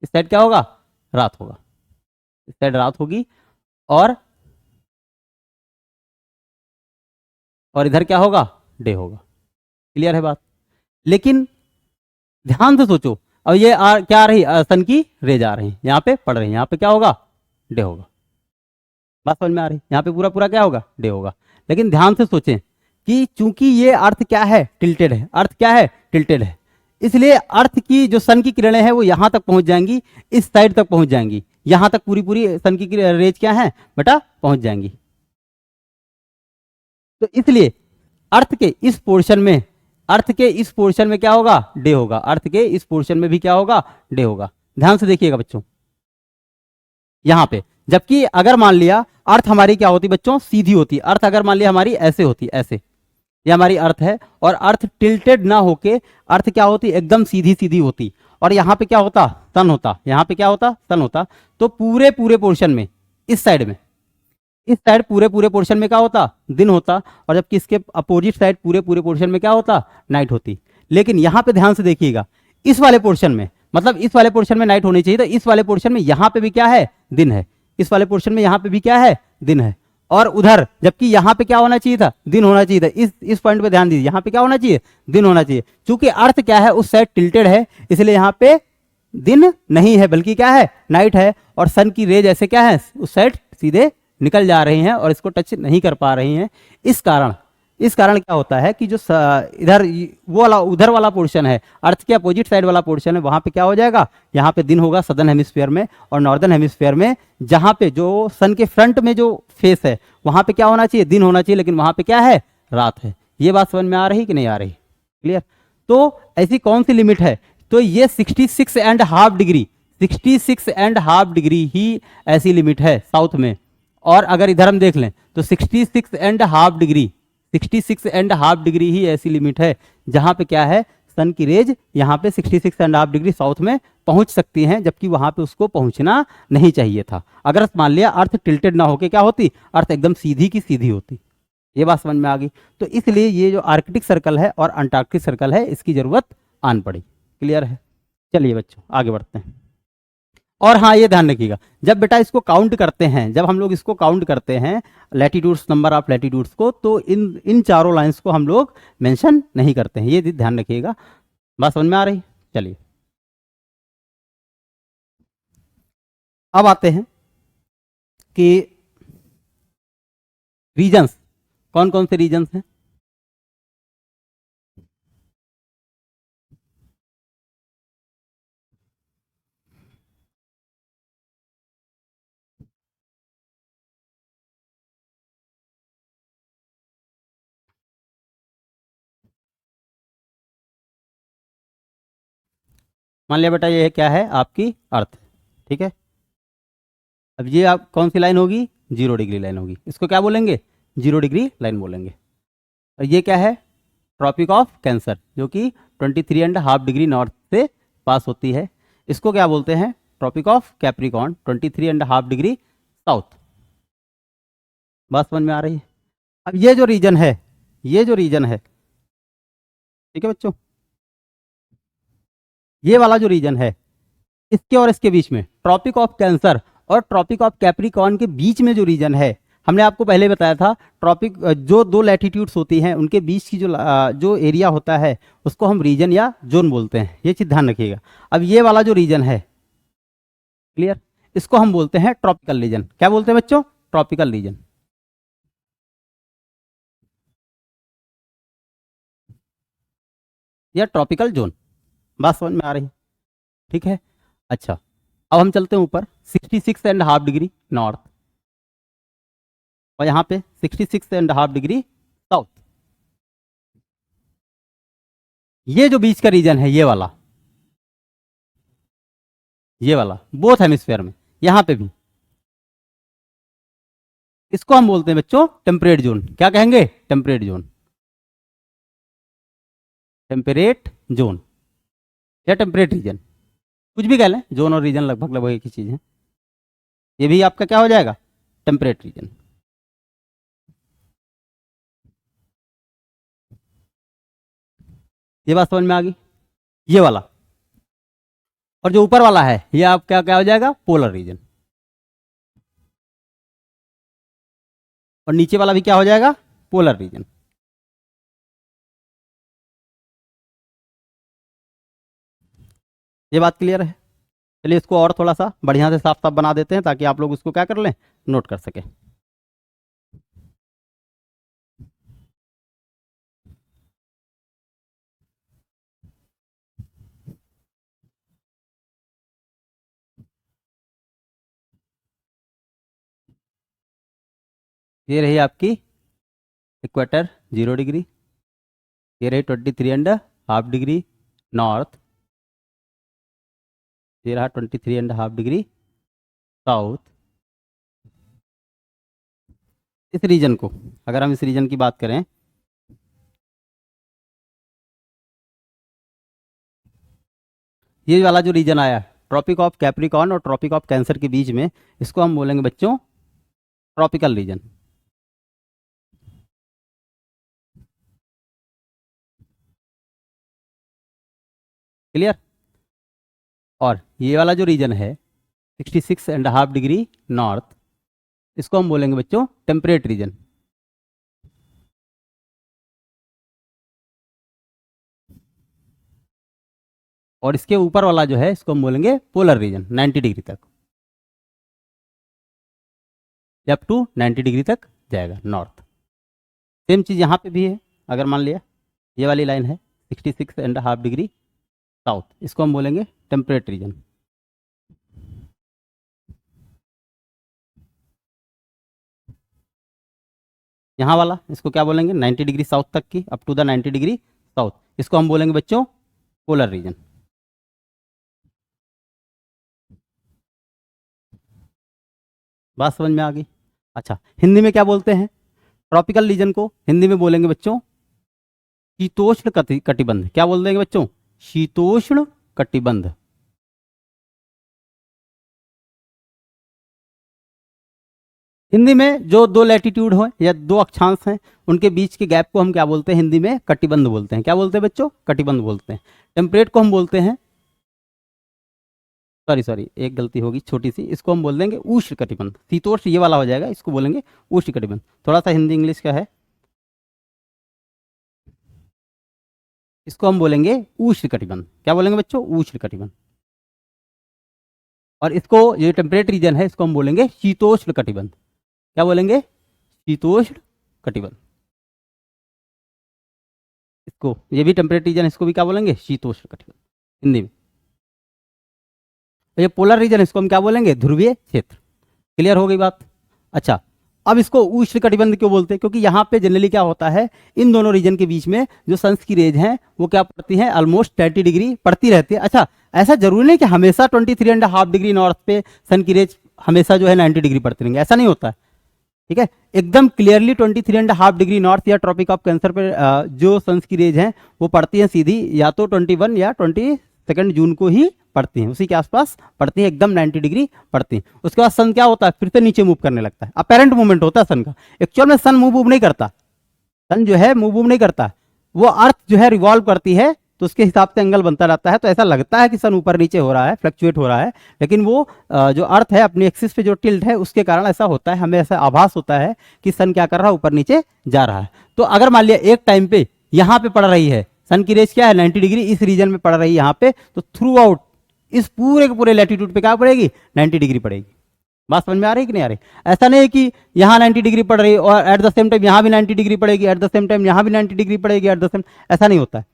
इस साइड क्या होगा, रात होगा, इस साइड रात होगी, और इधर क्या होगा, डे होगा। क्लियर है बात। लेकिन ध्यान से सोचो, अब ये क्या आ रही, सन की रेज आ रही है, यहाँ पे पड़ रही है, यहाँ पे क्या होगा, डे होगा। बात समझ में आ रही, यहाँ पे पूरा पूरा क्या होगा, डे होगा। लेकिन ध्यान से सोचें कि चूंकि ये अर्थ क्या है, टिल्टेड है, अर्थ क्या है, टिल्टेड है, इसलिए अर्थ की जो सन की किरणें हैं वो यहां तक पहुंच जाएंगी, इस साइड तक पहुंच जाएंगी, यहां तक पूरी पूरी सन की रेज क्या है बेटा, पहुंच जाएंगी। तो इसलिए अर्थ के इस पोर्शन में, अर्थ के इस पोर्शन में क्या होगा, डे होगा, अर्थ के इस पोर्शन में भी क्या होगा, डे होगा। ध्यान से देखिएगा बच्चों, यहां पे, जबकि अगर मान लिया अर्थ हमारी क्या होती बच्चों, सीधी होती, अर्थ अगर मान लिया हमारी ऐसे होती, ऐसे, ये हमारी अर्थ है, और अर्थ टिल्टेड ना होके अर्थ क्या होती, एकदम सीधी सीधी होती, और यहाँ पे क्या होता, सन होता, यहाँ पे क्या होता, सन होता। तो पूरे पूरे पोर्शन में, इस साइड में, इस साइड पूरे पूरे पोर्शन में क्या होता, दिन होता, और जबकि इसके अपोजिट साइड पूरे पूरे पोर्शन में क्या होता, नाइट होती। लेकिन यहाँ पे ध्यान से देखिएगा, इस वाले पोर्शन में, मतलब इस वाले पोर्शन में नाइट होनी चाहिए, तो इस वाले पोर्शन में यहाँ पे भी क्या है, दिन है, इस वाले पोर्शन में यहाँ पे भी क्या है, दिन है। और उधर जबकि यहाँ पे क्या होना चाहिए था, दिन होना चाहिए था, इस पॉइंट पे ध्यान दीजिए, यहाँ पे क्या होना चाहिए, दिन होना चाहिए। चूंकि अर्थ क्या है, उस साइड टिल्टेड है, इसलिए यहाँ पे दिन नहीं है, बल्कि क्या है, नाइट है, और सन की रेज ऐसे क्या है, उस साइड सीधे निकल जा रही हैं और इसको टच नहीं कर पा रही हैं। इस कारण क्या होता है कि जो इधर वो वाला उधर वाला पोर्शन है, अर्थ के अपोजिट साइड वाला पोर्शन है, वहां पे क्या हो जाएगा, यहाँ पे दिन होगा सदर्न हेमिस्फीयर में, और नॉर्दर्न हेमिस्फीयर में जहां पे जो सन के फ्रंट में जो फेस है वहां पे क्या होना चाहिए, दिन होना चाहिए, लेकिन वहां पे क्या है, रात है। ये बात समझ में आ रही कि नहीं आ रही, क्लियर। तो ऐसी कौन सी लिमिट है, तो ये 66.5 डिग्री, 66.5 डिग्री ही ऐसी लिमिट है साउथ में। और अगर इधर हम देख लें तो 66.5 डिग्री, 66.5 डिग्री ही ऐसी लिमिट है जहां पे क्या है, सन की रेज यहाँ पे 66.5 डिग्री साउथ में पहुंच सकती हैं, जबकि वहां पे उसको पहुंचना नहीं चाहिए था। अगर मान लिया अर्थ टिल्टेड ना होके क्या होती, अर्थ एकदम सीधी की सीधी होती। ये बात समझ में आ गई। तो इसलिए ये जो आर्कटिक सर्कल है और अंटार्कटिक सर्कल है, इसकी जरूरत आन पड़ी। क्लियर है। चलिए बच्चों आगे बढ़ते हैं। और हाँ, ये ध्यान रखिएगा, जब बेटा इसको काउंट करते हैं, जब हम लोग इसको काउंट करते हैं लैटिट्यूड्स, नंबर ऑफ लैटिट्यूड्स को, तो इन इन चारों लाइंस को हम लोग मेंशन नहीं करते हैं, ये ध्यान रखिएगा। बात समझ में आ रही? चलिए अब आते हैं कि रीजन्स, कौन कौन से रीजन्स हैं। मान लिया बेटा ये क्या है, आपकी अर्थ, ठीक है। अब ये आप कौन सी लाइन होगी, 0 डिग्री लाइन होगी, इसको क्या बोलेंगे, 0 डिग्री लाइन बोलेंगे। और ये क्या है, ट्रॉपिक ऑफ कैंसर, जो कि 23.5 डिग्री नॉर्थ से पास होती है, इसको क्या बोलते हैं, tropic of Capricorn, 23.5 degree south. बात समझ में आ रही है? अब ये जो रीजन है, ये जो रीजन है, ठीक है बच्चों, ये वाला जो रीजन है, इसके और इसके बीच में, ट्रॉपिक ऑफ कैंसर और ट्रॉपिक ऑफ कैप्रिकॉर्न के बीच में जो रीजन है, हमने आपको पहले बताया था, ट्रॉपिक जो दो लैटिट्यूड्स होती हैं उनके बीच की जो एरिया होता है उसको हम रीजन या जोन बोलते हैं, ये चीज ध्यान रखिएगा। अब ये वाला जो रीजन है, क्लियर, इसको हम बोलते हैं ट्रॉपिकल रीजन। क्या बोलते हैं बच्चों, ट्रॉपिकल रीजन या ट्रॉपिकल जोन। बात समझ में आ रही है? ठीक है। अच्छा, अब हम चलते हैं ऊपर, 66.5 डिग्री नॉर्थ, और यहाँ पे 66.5 डिग्री साउथ। ये जो बीच का रीजन है, ये वाला बोथ हेमिस्फेयर में, यहाँ पे भी, इसको हम बोलते हैं बच्चों टेम्परेट जोन। क्या कहेंगे, टेम्परेट जोन, टेम्परेट जोन या टेम्परेट रीजन, कुछ भी कह लें, जोन और रीजन लगभग लगभग एक ही चीज है। ये भी आपका क्या हो जाएगा, टेम्परेट रीजन। ये बात समझ में आ गई, ये वाला। और जो ऊपर वाला है, ये आप क्या क्या हो जाएगा, पोलर रीजन। और नीचे वाला भी क्या हो जाएगा, पोलर रीजन। ये बात क्लियर है? चलिए इसको और थोड़ा सा बढ़िया से साफ साफ बना देते हैं, ताकि आप लोग उसको क्या कर लें, नोट कर सकें। ये रही आपकी इक्वेटर, 0 डिग्री, ये रही 23.5 डिग्री नॉर्थ, ये रहा 23.5 डिग्री साउथ। इस रीजन को, अगर हम इस रीजन की बात करें, ये वाला जो रीजन आया, ट्रॉपिक ऑफ कैप्रिकॉर्न और ट्रॉपिक ऑफ कैंसर के बीच में, इसको हम बोलेंगे बच्चों ट्रॉपिकल रीजन। क्लियर? और ये वाला जो रीजन है 66.5 डिग्री नॉर्थ, इसको हम बोलेंगे बच्चों टेम्परेट रीजन। और इसके ऊपर वाला जो है, इसको हम बोलेंगे पोलर रीजन, 90 डिग्री तक, अप टू 90 डिग्री तक जाएगा नॉर्थ। सेम चीज़ यहाँ पे भी है। अगर मान लिया ये वाली लाइन है 66.5 डिग्री साउथ, इसको हम बोलेंगे टेम्परेट रीजन। यहाँ वाला, इसको क्या बोलेंगे, 90 डिग्री साउथ तक की, up to the 90 degree south, इसको हम बोलेंगे बच्चों पोलर रीजन। बात समझ में आ गई? अच्छा, हिंदी में क्या बोलते हैं ट्रॉपिकल रीजन को, हिंदी में बोलेंगे बच्चों शीतोष्ण कटिबंध। क्या बोल देंगे बच्चों, शीतोष्ण कटिबंध। हिंदी में जो दो लैटिट्यूड हो या दो अक्षांश हैं, उनके बीच के गैप को हम क्या बोलते हैं, हिंदी में कटिबंध बोलते हैं। क्या बोलते हैं बच्चों, कटिबंध बोलते हैं। टेम्परेट को हम बोलते हैं सॉरी सॉरी, एक गलती होगी छोटी सी, इसको हम बोल देंगे उष्ण कटिबंध। शीतोष्ण ये वाला हो जाएगा, इसको बोलेंगे उष्ण कटिबंध। थोड़ा सा हिंदी इंग्लिश का है, इसको हम बोलेंगे उष्ण कटिबंध। क्या बोलेंगे बच्चों? उष्ण कटिबंध। और इसको, ये टेम्परेट रीजन है, इसको हम बोलेंगे शीतोष्ण कटिबंध। क्या बोलेंगे? शीतोष्ण कटिबंध। इसको, ये भी टेम्परेट रीजन, इसको भी क्या बोलेंगे? शीतोष्ण कटिबंध हिंदी में। तो ये पोलर रीजन, इसको हम क्या बोलेंगे? ध्रुवीय क्षेत्र। क्लियर हो गई बात? अच्छा, अब इसको उष्ण कटिबंध क्यों बोलते हैं? क्योंकि यहाँ पे जनरली क्या होता है, इन दोनों रीजन के बीच में जो सन की रेज हैं वो क्या पड़ती हैं? ऑलमोस्ट 30 डिग्री पड़ती रहती है। अच्छा, ऐसा जरूरी नहीं कि हमेशा 23.5 डिग्री नॉर्थ पे सन की रेज हमेशा जो है 90 डिग्री पड़ती रहेंगे, ऐसा नहीं होता है। ठीक है, एकदम क्लियरली 23.5 डिग्री नॉर्थ या ट्रॉपिक ऑफ कैंसर पे जो सन की रेज हैं वो पड़ती हैं सीधी या तो 21 या 22 जून को ही पड़ती हैं, उसी के आसपास पड़ती हैं, एकदम 90 डिग्री पड़ती हैं। उसके बाद सन क्या होता है? फिर से नीचे मूव करने लगता है, अपेरेंट मूवमेंट होता है सन का। एक्चुअल में सन मूव नहीं करता, सन जो है मूव नहीं करता, वो अर्थ जो है रिवॉल्व करती है, तो उसके हिसाब से एंगल बनता रहता है। तो ऐसा लगता है कि सन ऊपर नीचे हो रहा है, फ्लक्चुएट हो रहा है, लेकिन वो जो अर्थ है अपनी एक्सिस पे जो टिल्ट है उसके कारण ऐसा होता है, हमें ऐसा आभास होता है कि सन क्या कर रहा है? ऊपर नीचे जा रहा है। तो अगर मान लिया एक टाइम पे यहाँ पे पड़ रही है सन की रेज, क्या है? 90 डिग्री इस रीजन में पड़ रही है यहाँ पे, तो थ्रू आउट इस पूरे के पूरे लैटिट्यूड पे क्या पड़ेगी? 90 डिग्री पड़ेगी। बात समझ में आ रही है कि नहीं आ रही? ऐसा नहीं है कि यहाँ 90 डिग्री पड़ रही है और एट द सेम टाइम यहाँ भी 90 डिग्री पड़ेगी, एट द सेम टाइम यहाँ भी 90 डिग्री पड़ेगी, एट द सेम, ऐसा नहीं होता है।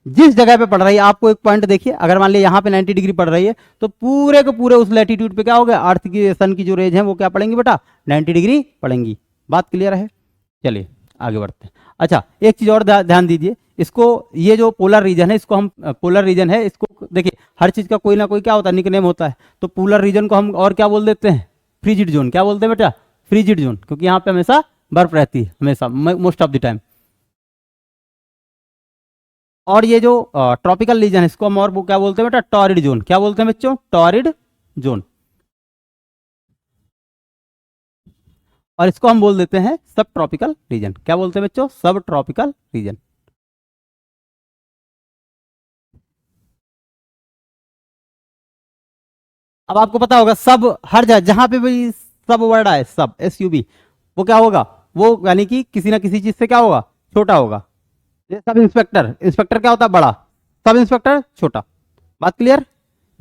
जिस जगह पे पड़ रही है, आपको एक पॉइंट देखिए, अगर मान लिया यहाँ पे 90 डिग्री पड़ रही है तो पूरे के पूरे उस लैटिट्यूड पे क्या हो गया? अर्थ की, सन की जो रेज है वो क्या पड़ेंगी बेटा? 90 डिग्री पड़ेंगी। बात क्लियर है? चलिए आगे बढ़ते हैं। अच्छा, एक चीज और ध्यान दीजिए, इसको, ये जो पोलर रीजन है, इसको हम पोलर रीजन है, इसको देखिए, हर चीज का कोई ना कोई क्या होता है? निकनेम होता है। तो पोलर रीजन को हम और क्या बोल देते हैं? Frigid zone. क्या बोलते हैं बेटा? फ्रीजिड जोन, क्योंकि यहाँ पे हमेशा बर्फ रहती है, हमेशा, मोस्ट ऑफ द टाइम। और ये जो ट्रॉपिकल रीजन है, इसको हम और वो क्या बोलते हैं बेटा? Torrid zone. क्या बोलते हैं बच्चों? Torrid zone. और इसको हम बोल देते हैं सब ट्रॉपिकल रीजन। क्या बोलते हैं बच्चों? सब ट्रॉपिकल रीजन। अब आपको पता होगा, सब हर जगह जहां पे भी सब वर्ड आए, सब SUB, वो क्या होगा? वो यानी कि किसी ना किसी चीज से क्या होगा? छोटा होगा। ये सब इंस्पेक्टर, इंस्पेक्टर क्या होता है? बड़ा। सब इंस्पेक्टर छोटा। बात क्लियर?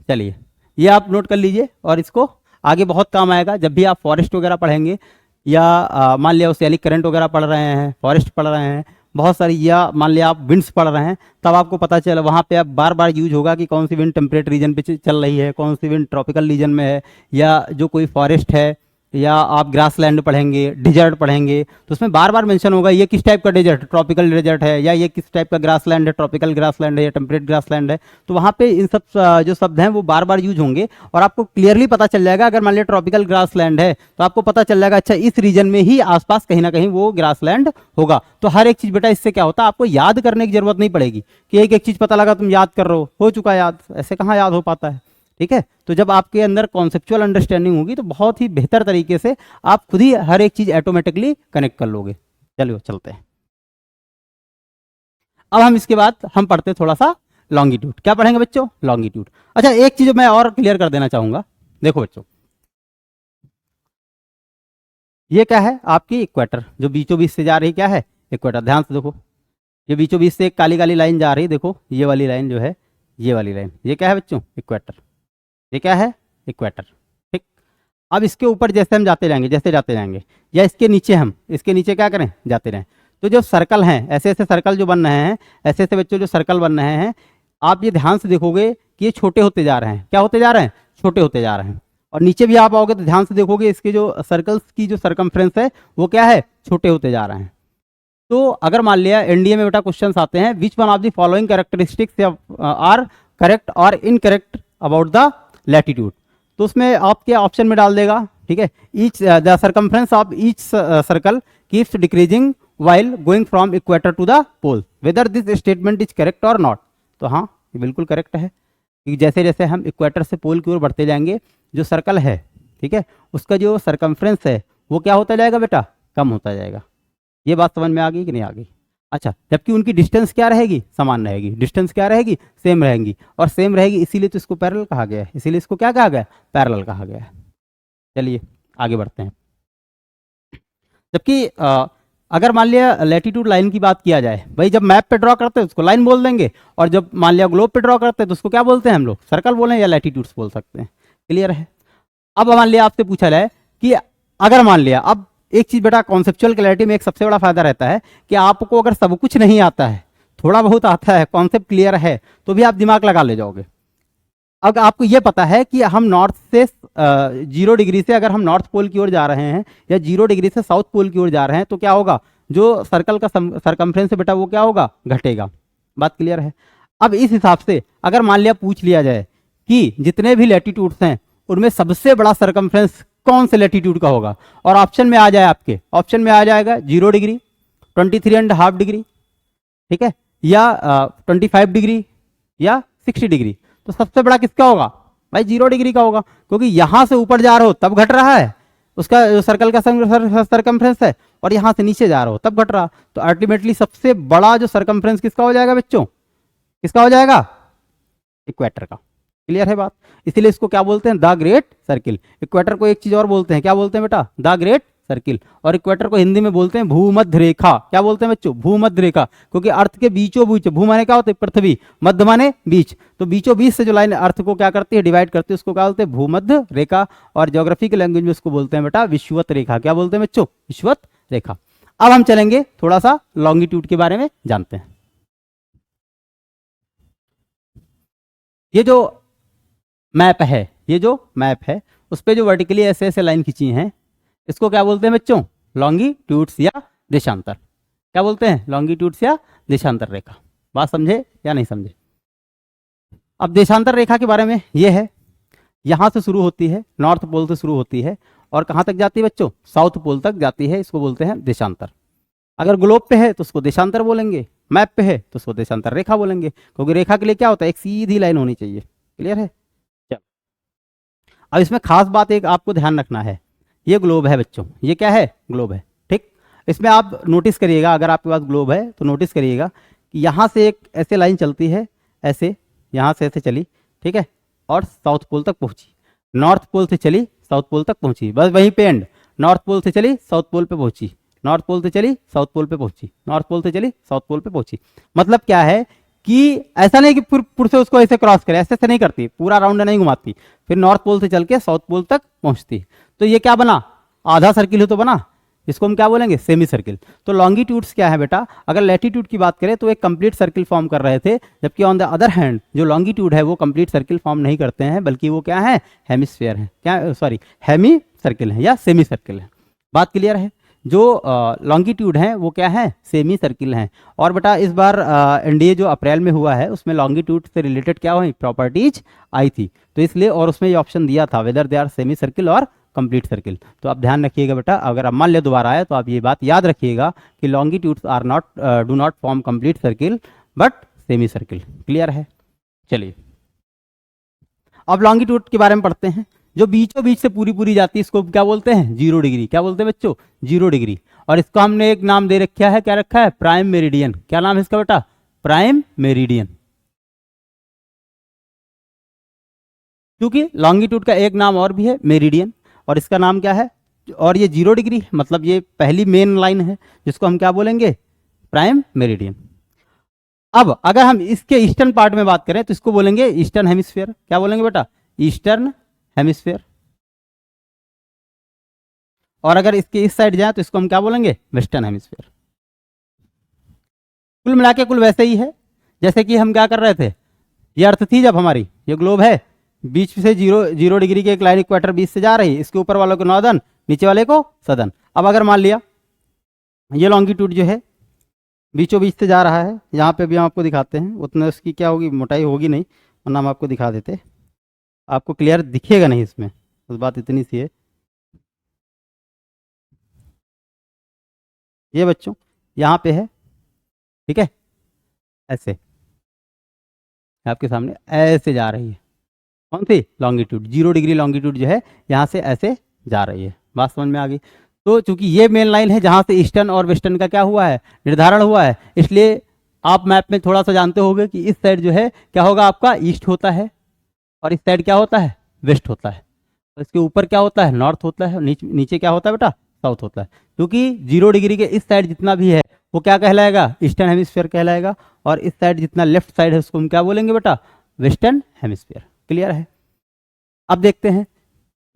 चलिए, ये आप नोट कर लीजिए और इसको आगे बहुत काम आएगा जब भी आप फॉरेस्ट वगैरह पढ़ेंगे, या मान लिया ओशियानिक करंट वगैरह पढ़ रहे हैं, फॉरेस्ट पढ़ रहे हैं बहुत सारी, या मान लिया आप विंड्स पढ़ रहे हैं, तब आपको पता चला वहाँ पे आप बार बार यूज होगा कि कौन सी विंड टेम्परेट रीजन पे चल रही है, कौन सी विंड ट्रॉपिकल रीजन में है, या जो कोई फॉरेस्ट है, या आप ग्रासलैंड पढ़ेंगे, डिजर्ट पढ़ेंगे, तो उसमें बार बार मेंशन होगा ये किस टाइप का डेजर्ट, ट्रॉपिकल डेजर्ट है, या ये किस टाइप का ग्रासलैंड है, ट्रॉपिकल ग्रासलैंड है या टेम्परेट ग्रासलैंड है। तो वहाँ पे इन सब जो शब्द हैं वो बार बार यूज होंगे और आपको क्लियरली पता चल जाएगा। अगर मान लिया ट्रॉपिकल ग्रासलैंड है तो आपको पता चल जाएगा अच्छा इस रीजन में ही आसपास कहीं ना कहीं वो ग्रासलैंड होगा। तो हर एक चीज बेटा इससे क्या होता है, आपको याद करने की जरूरत नहीं पड़ेगी कि एक एक चीज पता लगा तुम याद कर रहे हो चुका याद, ऐसे कहाँ याद हो पाता है। ठीक है, तो जब आपके अंदर कॉन्सेप्चुअल अंडरस्टैंडिंग होगी तो बहुत ही बेहतर तरीके से आप खुद ही हर एक चीज ऑटोमेटिकली कनेक्ट कर लोगे। चलिए चलते हैं। अब हम इसके बाद हम पढ़ते हैं थोड़ा सा लॉन्गिट्यूड। क्या पढ़ेंगे बच्चों? लॉन्गिट्यूड। अच्छा, एक चीज मैं और क्लियर कर देना चाहूंगा, देखो बच्चों, ये क्या है? आपकी इक्वेटर जो बीचों बीच से जा रही, क्या है? इक्वेटर। ध्यान से देखो, ये बीचों बीच से एक काली काली लाइन जा रही, देखो ये वाली लाइन जो है, ये वाली लाइन, ये क्या है बच्चों? इक्वेटर। ये क्या है? इक्वेटर। ठीक, अब इसके ऊपर जैसे हम जाते जाएंगे, जैसे जाते जाएंगे, या इसके नीचे, हम इसके नीचे क्या करें? जाते रहें, तो जो सर्कल हैं, ऐसे ऐसे सर्कल जो बन रहे हैं, ऐसे ऐसे बच्चों जो सर्कल बन रहे हैं, आप ये ध्यान से देखोगे कि ये छोटे होते जा रहे हैं। क्या होते जा रहे हैं? छोटे होते जा रहे हैं। और नीचे भी आप आओगे तो ध्यान से देखोगे इसके जो सर्कल्स की जो सरकमफ्रेंस है वो क्या है? छोटे होते जा रहे हैं। तो अगर मान लिया एनडीए में बेटा क्वेश्चंस आते हैं, which one of the following characteristics are correct और इनकरेक्ट अबाउट द लैटिट्यूड, तो उसमें आप क्या ऑप्शन में डाल देगा। ठीक है, each the circumference of each circle keeps decreasing while going from equator to the pole, whether this statement is correct और नॉट। तो हाँ, ये बिल्कुल करेक्ट है, क्योंकि जैसे जैसे हम इक्वेटर से पोल की ओर बढ़ते जाएंगे, जो सर्कल है, ठीक है, उसका जो सरकमफ्रेंस है वो क्या होता जाएगा बेटा? कम होता जाएगा। ये बात समझ में आ गई कि नहीं आ गई? अच्छा, जबकि उनकी डिस्टेंस क्या रहेगी, समान रहेगी, डिस्टेंस क्या रहेगी, सेम रहेंगी, और सेम रहेगी इसीलिए तो इसको पैरेलल कहा गया है, इसीलिए इसको क्या कहा गया है, पैरेलल कहा गया है। चलिए आगे बढ़ते हैं। जबकि अगर मान लिया लैटिट्यूड लाइन की बात किया जाए, भाई जब मैप पे ड्रॉ करते हैं उसको लाइन बोल देंगे, और जब मान लिया ग्लोब पे ड्रॉ करते हैं तो उसको क्या बोलते हैं हम लोग, सर्कल बोलें या लैटिट्यूड्स बोल सकते हैं। क्लियर है। अब मान लिया आपसे पूछा जाए कि अगर मान लिया, अब एक चीज बेटा कॉन्सेप्चुअल क्लैरिटी में एक सबसे बड़ा फायदा रहता है कि आपको अगर सब कुछ नहीं आता है, थोड़ा बहुत आता है, कॉन्सेप्ट क्लियर है, तो भी आप दिमाग लगा ले जाओगे। अब आपको ये पता है कि हम नॉर्थ से 0 डिग्री से अगर हम नॉर्थ पोल की ओर जा रहे हैं या 0 डिग्री से साउथ पोल की ओर जा रहे हैं तो क्या होगा, जो सर्कल का सरकमफ्रेंस है बेटा वो क्या होगा, घटेगा। बात क्लियर है। अब इस हिसाब से अगर मान लिया पूछ लिया जाए कि जितने भी लैटिट्यूड्स हैं उनमें सबसे बड़ा सरकमफ्रेंस कौन से लैटिट्यूड का होगा, और ऑप्शन में आ जाए, आपके ऑप्शन में आ जाएगा 0 डिग्री, 23.5 डिग्री, ठीक है, या 25 डिग्री या 60 डिग्री, तो सबसे बड़ा किसका होगा भाई, 0 डिग्री का होगा, क्योंकि यहां से ऊपर जा रहे हो तब घट रहा है उसका जो सर्कल का सरकमफ्रेंस है, और यहां से नीचे जा रहे हो तब घट रहा। तो अल्टीमेटली सबसे बड़ा जो सरकमफ्रेंस किसका हो जाएगा बच्चों, किसका हो जाएगा, इक्वेटर का। क्लियर है बात। इसीलिए इसको क्या बोलते हैं, द ग्रेट सर्किल। इक्वेटर को एक चीज और बोलते हैं, क्या बोलते हैं बेटा, द ग्रेट सर्किल। और इक्वेटर को हिंदी में बोलते हैं भूमध्य रेखा। क्या बोलते हैं बच्चों, भूमध्य रेखा, क्योंकि अर्थ के बीचों बीच, भू माने क्या होता है, पृथ्वी, मध्य माने बीच, तो बीचों बीच से जो लाइन अर्थ को क्या करती है, डिवाइड करती है, उसको क्या बोलते हैं, भूमध्य रेखा। और ज्योग्राफी के लैंग्वेज में उसको बोलते हैं बेटा विषुवत रेखा। क्या बोलते हैं बच्चों, विषुवत रेखा। अब हम चलेंगे थोड़ा सा लॉन्गिट्यूड के बारे में जानते हैं। ये जो मैप है, ये जो मैप है उस पर जो वर्टिकली ऐसे ऐसे लाइन खींची हैं इसको क्या बोलते हैं बच्चों, लॉन्गिट्यूड्स या देशांतर। क्या बोलते हैं, लॉन्गिट्यूड्स या देशांतर रेखा। बात समझे या नहीं समझे। अब देशांतर रेखा के बारे में ये है, यहां से शुरू होती है, नॉर्थ पोल से शुरू होती है और कहां तक जाती है बच्चों, साउथ पोल तक जाती है, इसको बोलते हैं देशांतर। अगर ग्लोब पे है तो उसको देशांतर बोलेंगे, मैप पे है तो उसको देशांतर रेखा बोलेंगे, क्योंकि रेखा के लिए क्या होता है, एक सीधी लाइन होनी चाहिए। क्लियर है। अब इसमें खास बात एक आपको ध्यान रखना है, ये ग्लोब है बच्चों, ये क्या है, ग्लोब है, ठीक। इसमें आप नोटिस करिएगा, अगर आपके पास ग्लोब है तो नोटिस करिएगा कि यहाँ से एक ऐसे लाइन चलती है, ऐसे यहाँ से ऐसे चली, ठीक है, और साउथ पोल तक पहुंची, नॉर्थ पोल से चली साउथ पोल तक पहुंची, बस वहीं पे एंड। नॉर्थ पोल से चली साउथ पोल पे पहुंची, नॉर्थ पोल से चली साउथ पोल पे पहुंची, नॉर्थ पोल से चली साउथ पोल पे पहुंची। मतलब क्या है कि ऐसा नहीं कि पुर से उसको ऐसे क्रॉस करे, ऐसे नहीं करती, पूरा राउंड नहीं घुमाती, फिर नॉर्थ पोल से चल के साउथ पोल तक पहुंचती। तो ये क्या बना, आधा सर्किल ही तो बना, इसको हम क्या बोलेंगे, सेमी सर्किल। तो लॉन्गिट्यूड्स क्या है बेटा, अगर लैटिट्यूड की बात करें तो एक कंप्लीट सर्किल फॉर्म कर रहे थे, जबकि ऑन द अदर हैंड जो लॉन्गिट्यूड है वो कंप्लीट सर्किल फॉर्म नहीं करते हैं, बल्कि वो क्या है, हेमिस्फीयर है, क्या सॉरी हेमी सर्किल है या सेमी सर्किल है। बात क्लियर है। जो लॉन्गिट्यूड हैं वो क्या है, सेमी सर्किल हैं। और बेटा इस बार एनडीए जो अप्रैल में हुआ है उसमें लॉन्गिट्यूड से रिलेटेड क्या हुई, प्रॉपर्टीज आई थी, तो इसलिए और उसमें ये ऑप्शन दिया था whether they are semi circle और कंप्लीट सर्किल। तो आप ध्यान रखिएगा बेटा, अगर अब मान लिया दोबारा आए तो आप ये बात याद रखिएगा कि longitudes are not do not form complete circle but semi circle. Clear है। चलिए अब लॉन्गिट्यूड के बारे में पढ़ते हैं। जो बीचों बीच से पूरी पूरी जाती है इसको क्या बोलते हैं, 0 डिग्री। क्या बोलते हैं बच्चों, 0 डिग्री। और इसको हमने एक नाम दे रखा है, क्या रखा है, प्राइम मेरिडियन। क्या नाम है इसका बेटा, प्राइम मेरिडियन। क्योंकि लॉन्गिट्यूड का एक नाम और भी है, मेरिडियन, और इसका नाम क्या है, और ये 0 डिग्री मतलब ये पहली मेन लाइन है जिसको हम क्या बोलेंगे, प्राइम मेरिडियन। अब अगर हम इसके ईस्टर्न पार्ट में बात करें तो इसको बोलेंगे ईस्टर्न हेमिस्फीयर। क्या बोलेंगे बेटा, ईस्टर्न हेमिस्फीयर। और अगर इसके इस साइड जाए तो इसको हम क्या बोलेंगे, वेस्टर्न हेमिस्फीयर। कुल मिला के कुल वैसे ही है जैसे कि हम क्या कर रहे थे, ये अर्थ थी जब हमारी ये ग्लोब है, बीच से 0 डिग्री की एक लाइन इक्वेटर बीच से जा रही है, इसके ऊपर वालों को नॉर्दर्न, नीचे वाले को सदर्न। अब अगर मान लिया ये लॉन्गिट्यूड जो है बीचों बीच से जा रहा है, यहाँ पे भी हम आपको दिखाते हैं, उतना इसकी क्या होगी, मोटाई होगी नहीं, वरना हम आपको दिखा देते, आपको क्लियर दिखेगा नहीं इसमें, उस बात इतनी सी है। ये बच्चों यहाँ पे है, ठीक है, ऐसे आपके सामने ऐसे जा रही है, कौन सी, लॉन्गिट्यूड, 0 डिग्री लॉन्गिट्यूड जो है यहाँ से ऐसे जा रही है। बात समझ में आ गई। तो चूंकि ये मेन लाइन है जहां से ईस्टर्न और वेस्टर्न का क्या हुआ है, निर्धारण हुआ है, इसलिए आप मैप में थोड़ा सा जानते होंगे कि इस साइड जो है क्या होगा, आपका ईस्ट होता है, और इस साइड क्या होता है, वेस्ट होता है। तो इसके ऊपर क्या होता है, नॉर्थ होता है, और नीचे क्या होता है बेटा, साउथ होता है। क्योंकि 0 डिग्री के इस साइड जितना भी है वो क्या कहलाएगा, ईस्टर्न हेमिस्फीयर कहलाएगा, और इस साइड जितना लेफ्ट साइड है उसको हम क्या बोलेंगे बेटा, वेस्टर्न हेमिस्फीयर। क्लियर है। अब देखते हैं,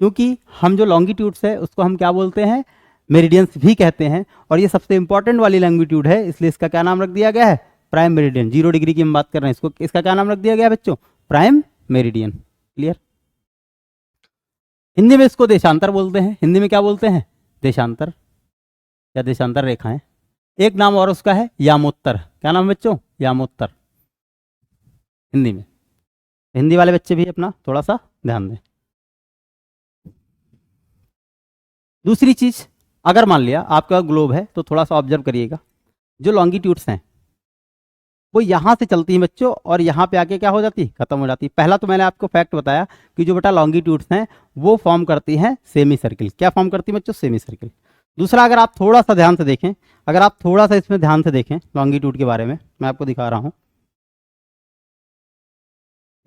क्योंकि हम जो लॉन्गिट्यूड्स है उसको हम क्या बोलते हैं, मेरिडियंस भी कहते हैं, और ये सबसे इंपॉर्टेंट वाली लॉन्गिट्यूड है, इसलिए इसका क्या नाम रख दिया गया है, प्राइम मेरिडियन। 0 डिग्री की हम बात कर रहे हैं, इसको इसका क्या नाम रख दिया गया है बच्चों, प्राइम मेरिडियन। क्लियर। हिंदी में इसको देशांतर बोलते हैं। हिंदी में क्या बोलते हैं, देशांतर या देशांतर रेखाएं। एक नाम और उसका है यामोत्तर। क्या नाम है बच्चों, यामोत्तर हिंदी में। हिंदी वाले बच्चे भी अपना थोड़ा सा ध्यान दें। दूसरी चीज, अगर मान लिया आपका ग्लोब है तो थोड़ा सा ऑब्जर्व करिएगा, जो लॉन्गिट्यूड्स हैं वो यहाँ से चलती हैं बच्चों, और यहाँ पे आके क्या हो जाती है, खत्म हो जाती है। पहला तो मैंने आपको फैक्ट बताया कि जो बेटा लॉन्गिट्यूड्स हैं वो फॉर्म करती हैं सेमी सर्किल। क्या फॉर्म करती है बच्चों, सेमी सर्किल। दूसरा, अगर आप थोड़ा सा ध्यान से देखें, अगर आप थोड़ा सा इसमें ध्यान से देखें लॉन्गिट्यूड के बारे में, मैं आपको दिखा रहा हूँ,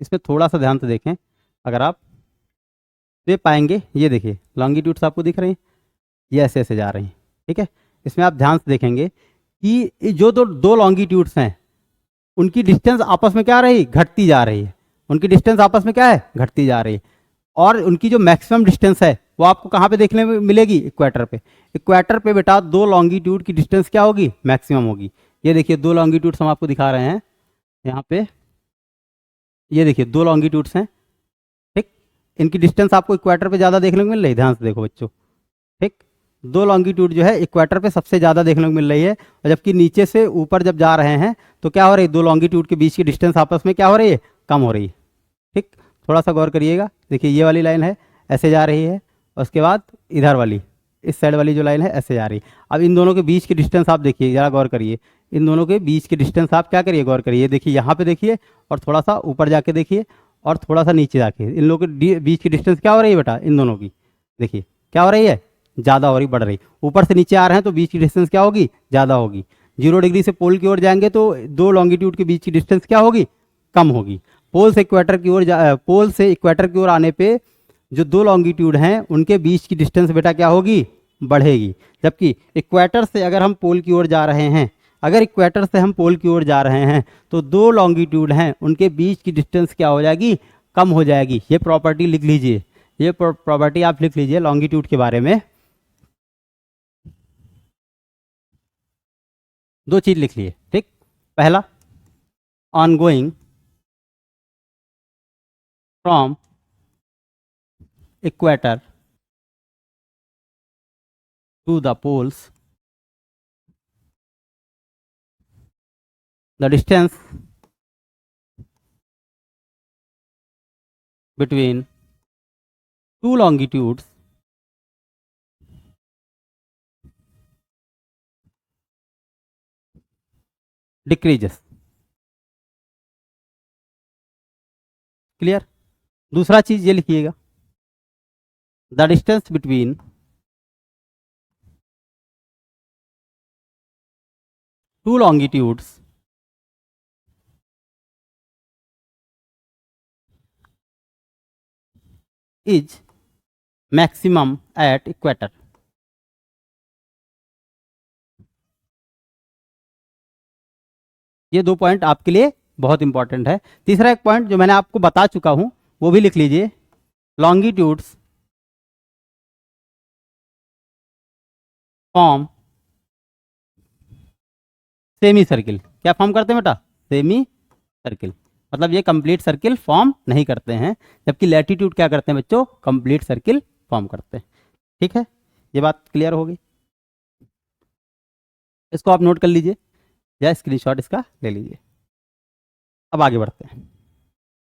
इसमें थोड़ा सा ध्यान से देखें अगर आप, तो ये पाएंगे, ये देखिए लॉन्गिट्यूड्स आपको दिख रही हैं, ये ऐसे ऐसे जा रही हैं। ठीक है, इसमें आप ध्यान से देखेंगे कि जो दो लॉन्गिट्यूड्स हैं उनकी डिस्टेंस आपस में क्या रही, घटती जा रही है। उनकी डिस्टेंस आपस में क्या है, घटती जा रही है। और उनकी जो मैक्सिमम डिस्टेंस है वो आपको कहाँ पे देखने में मिलेगी, इक्वेटर पे। इक्वेटर पे बेटा दो लॉन्गिट्यूड की डिस्टेंस क्या होगी, मैक्सिमम होगी। ये देखिए दो लॉन्गिट्यूड्स हम आपको दिखा रहे हैं यहाँ पे, ये देखिए दो लॉन्गिट्यूड्स हैं। ठीक, इनकी डिस्टेंस आपको इक्वेटर पे ज़्यादा देखने को मिल रही है, ध्यान से देखो बच्चों। ठीक, दो लॉन्गिट्यूड जो है इक्वेटर पे सबसे ज़्यादा देखने को मिल रही है, और जबकि नीचे से ऊपर जब जा रहे हैं तो क्या हो रही है, दो लॉन्गिट्यूड के बीच की डिस्टेंस आपस में क्या हो रही है, कम हो रही है। ठीक, थोड़ा सा गौर करिएगा। देखिए ये वाली लाइन है ऐसे जा रही है, और उसके बाद इधर वाली, इस साइड वाली जो लाइन है ऐसे जा रही है। अब इन दोनों के बीच की डिस्टेंस आप देखिए, ज़रा गौर करिए, इन दोनों के बीच की डिस्टेंस आप क्या करिए, गौर करिए। देखिए यहाँ पे देखिए, और थोड़ा सा ऊपर जाके देखिए, और थोड़ा सा नीचे जाके, इन लोगों के बीच की डिस्टेंस क्या हो रही है बेटा, इन दोनों की देखिए क्या हो रही है, ज़्यादा हो रही, बढ़ रही। ऊपर से नीचे आ रहे हैं तो बीच की डिस्टेंस क्या होगी, ज़्यादा होगी। 0 डिग्री से पोल की ओर जाएंगे तो दो लॉन्गिट्यूड के बीच की डिस्टेंस क्या होगी, कम होगी। पोल से इक्वेटर की ओर पोल से इक्वेटर की ओर आने पे जो दो लॉन्गिट्यूड हैं उनके बीच की डिस्टेंस बेटा क्या होगी, बढ़ेगी। जबकि इक्वेटर से अगर हम पोल की ओर जा रहे हैं, अगर इक्वेटर से हम पोल की ओर जा रहे हैं तो दो लॉन्गिट्यूड हैं उनके बीच की डिस्टेंस क्या हो जाएगी, कम हो जाएगी। ये प्रॉपर्टी लिख लीजिए, ये प्रॉपर्टी आप लिख लीजिए लॉन्गिट्यूड के बारे में। दो चीज लिख लिए। ठीक, पहला, on going from equator to the poles, the distance between two longitudes decreases। Clear. दूसरा चीज ये लिखिएगा, the distance between two longitudes is maximum at equator. ये दो पॉइंट आपके लिए बहुत इंपॉर्टेंट है। तीसरा एक पॉइंट जो मैंने आपको बता चुका हूं वो भी लिख लीजिए, लॉन्गिट्यूड्स फॉर्म सेमी सर्किल। क्या फॉर्म करते हैं बेटा, सेमी सर्किल। मतलब ये कंप्लीट सर्किल फॉर्म नहीं करते हैं, जबकि लैटिट्यूड क्या करते हैं बच्चों, कंप्लीट सर्किल फॉर्म करते हैं। ठीक है, ये बात क्लियर होगी। इसको आप नोट कर लीजिए या स्क्रीनशॉट इसका ले लीजिए। अब आगे बढ़ते हैं।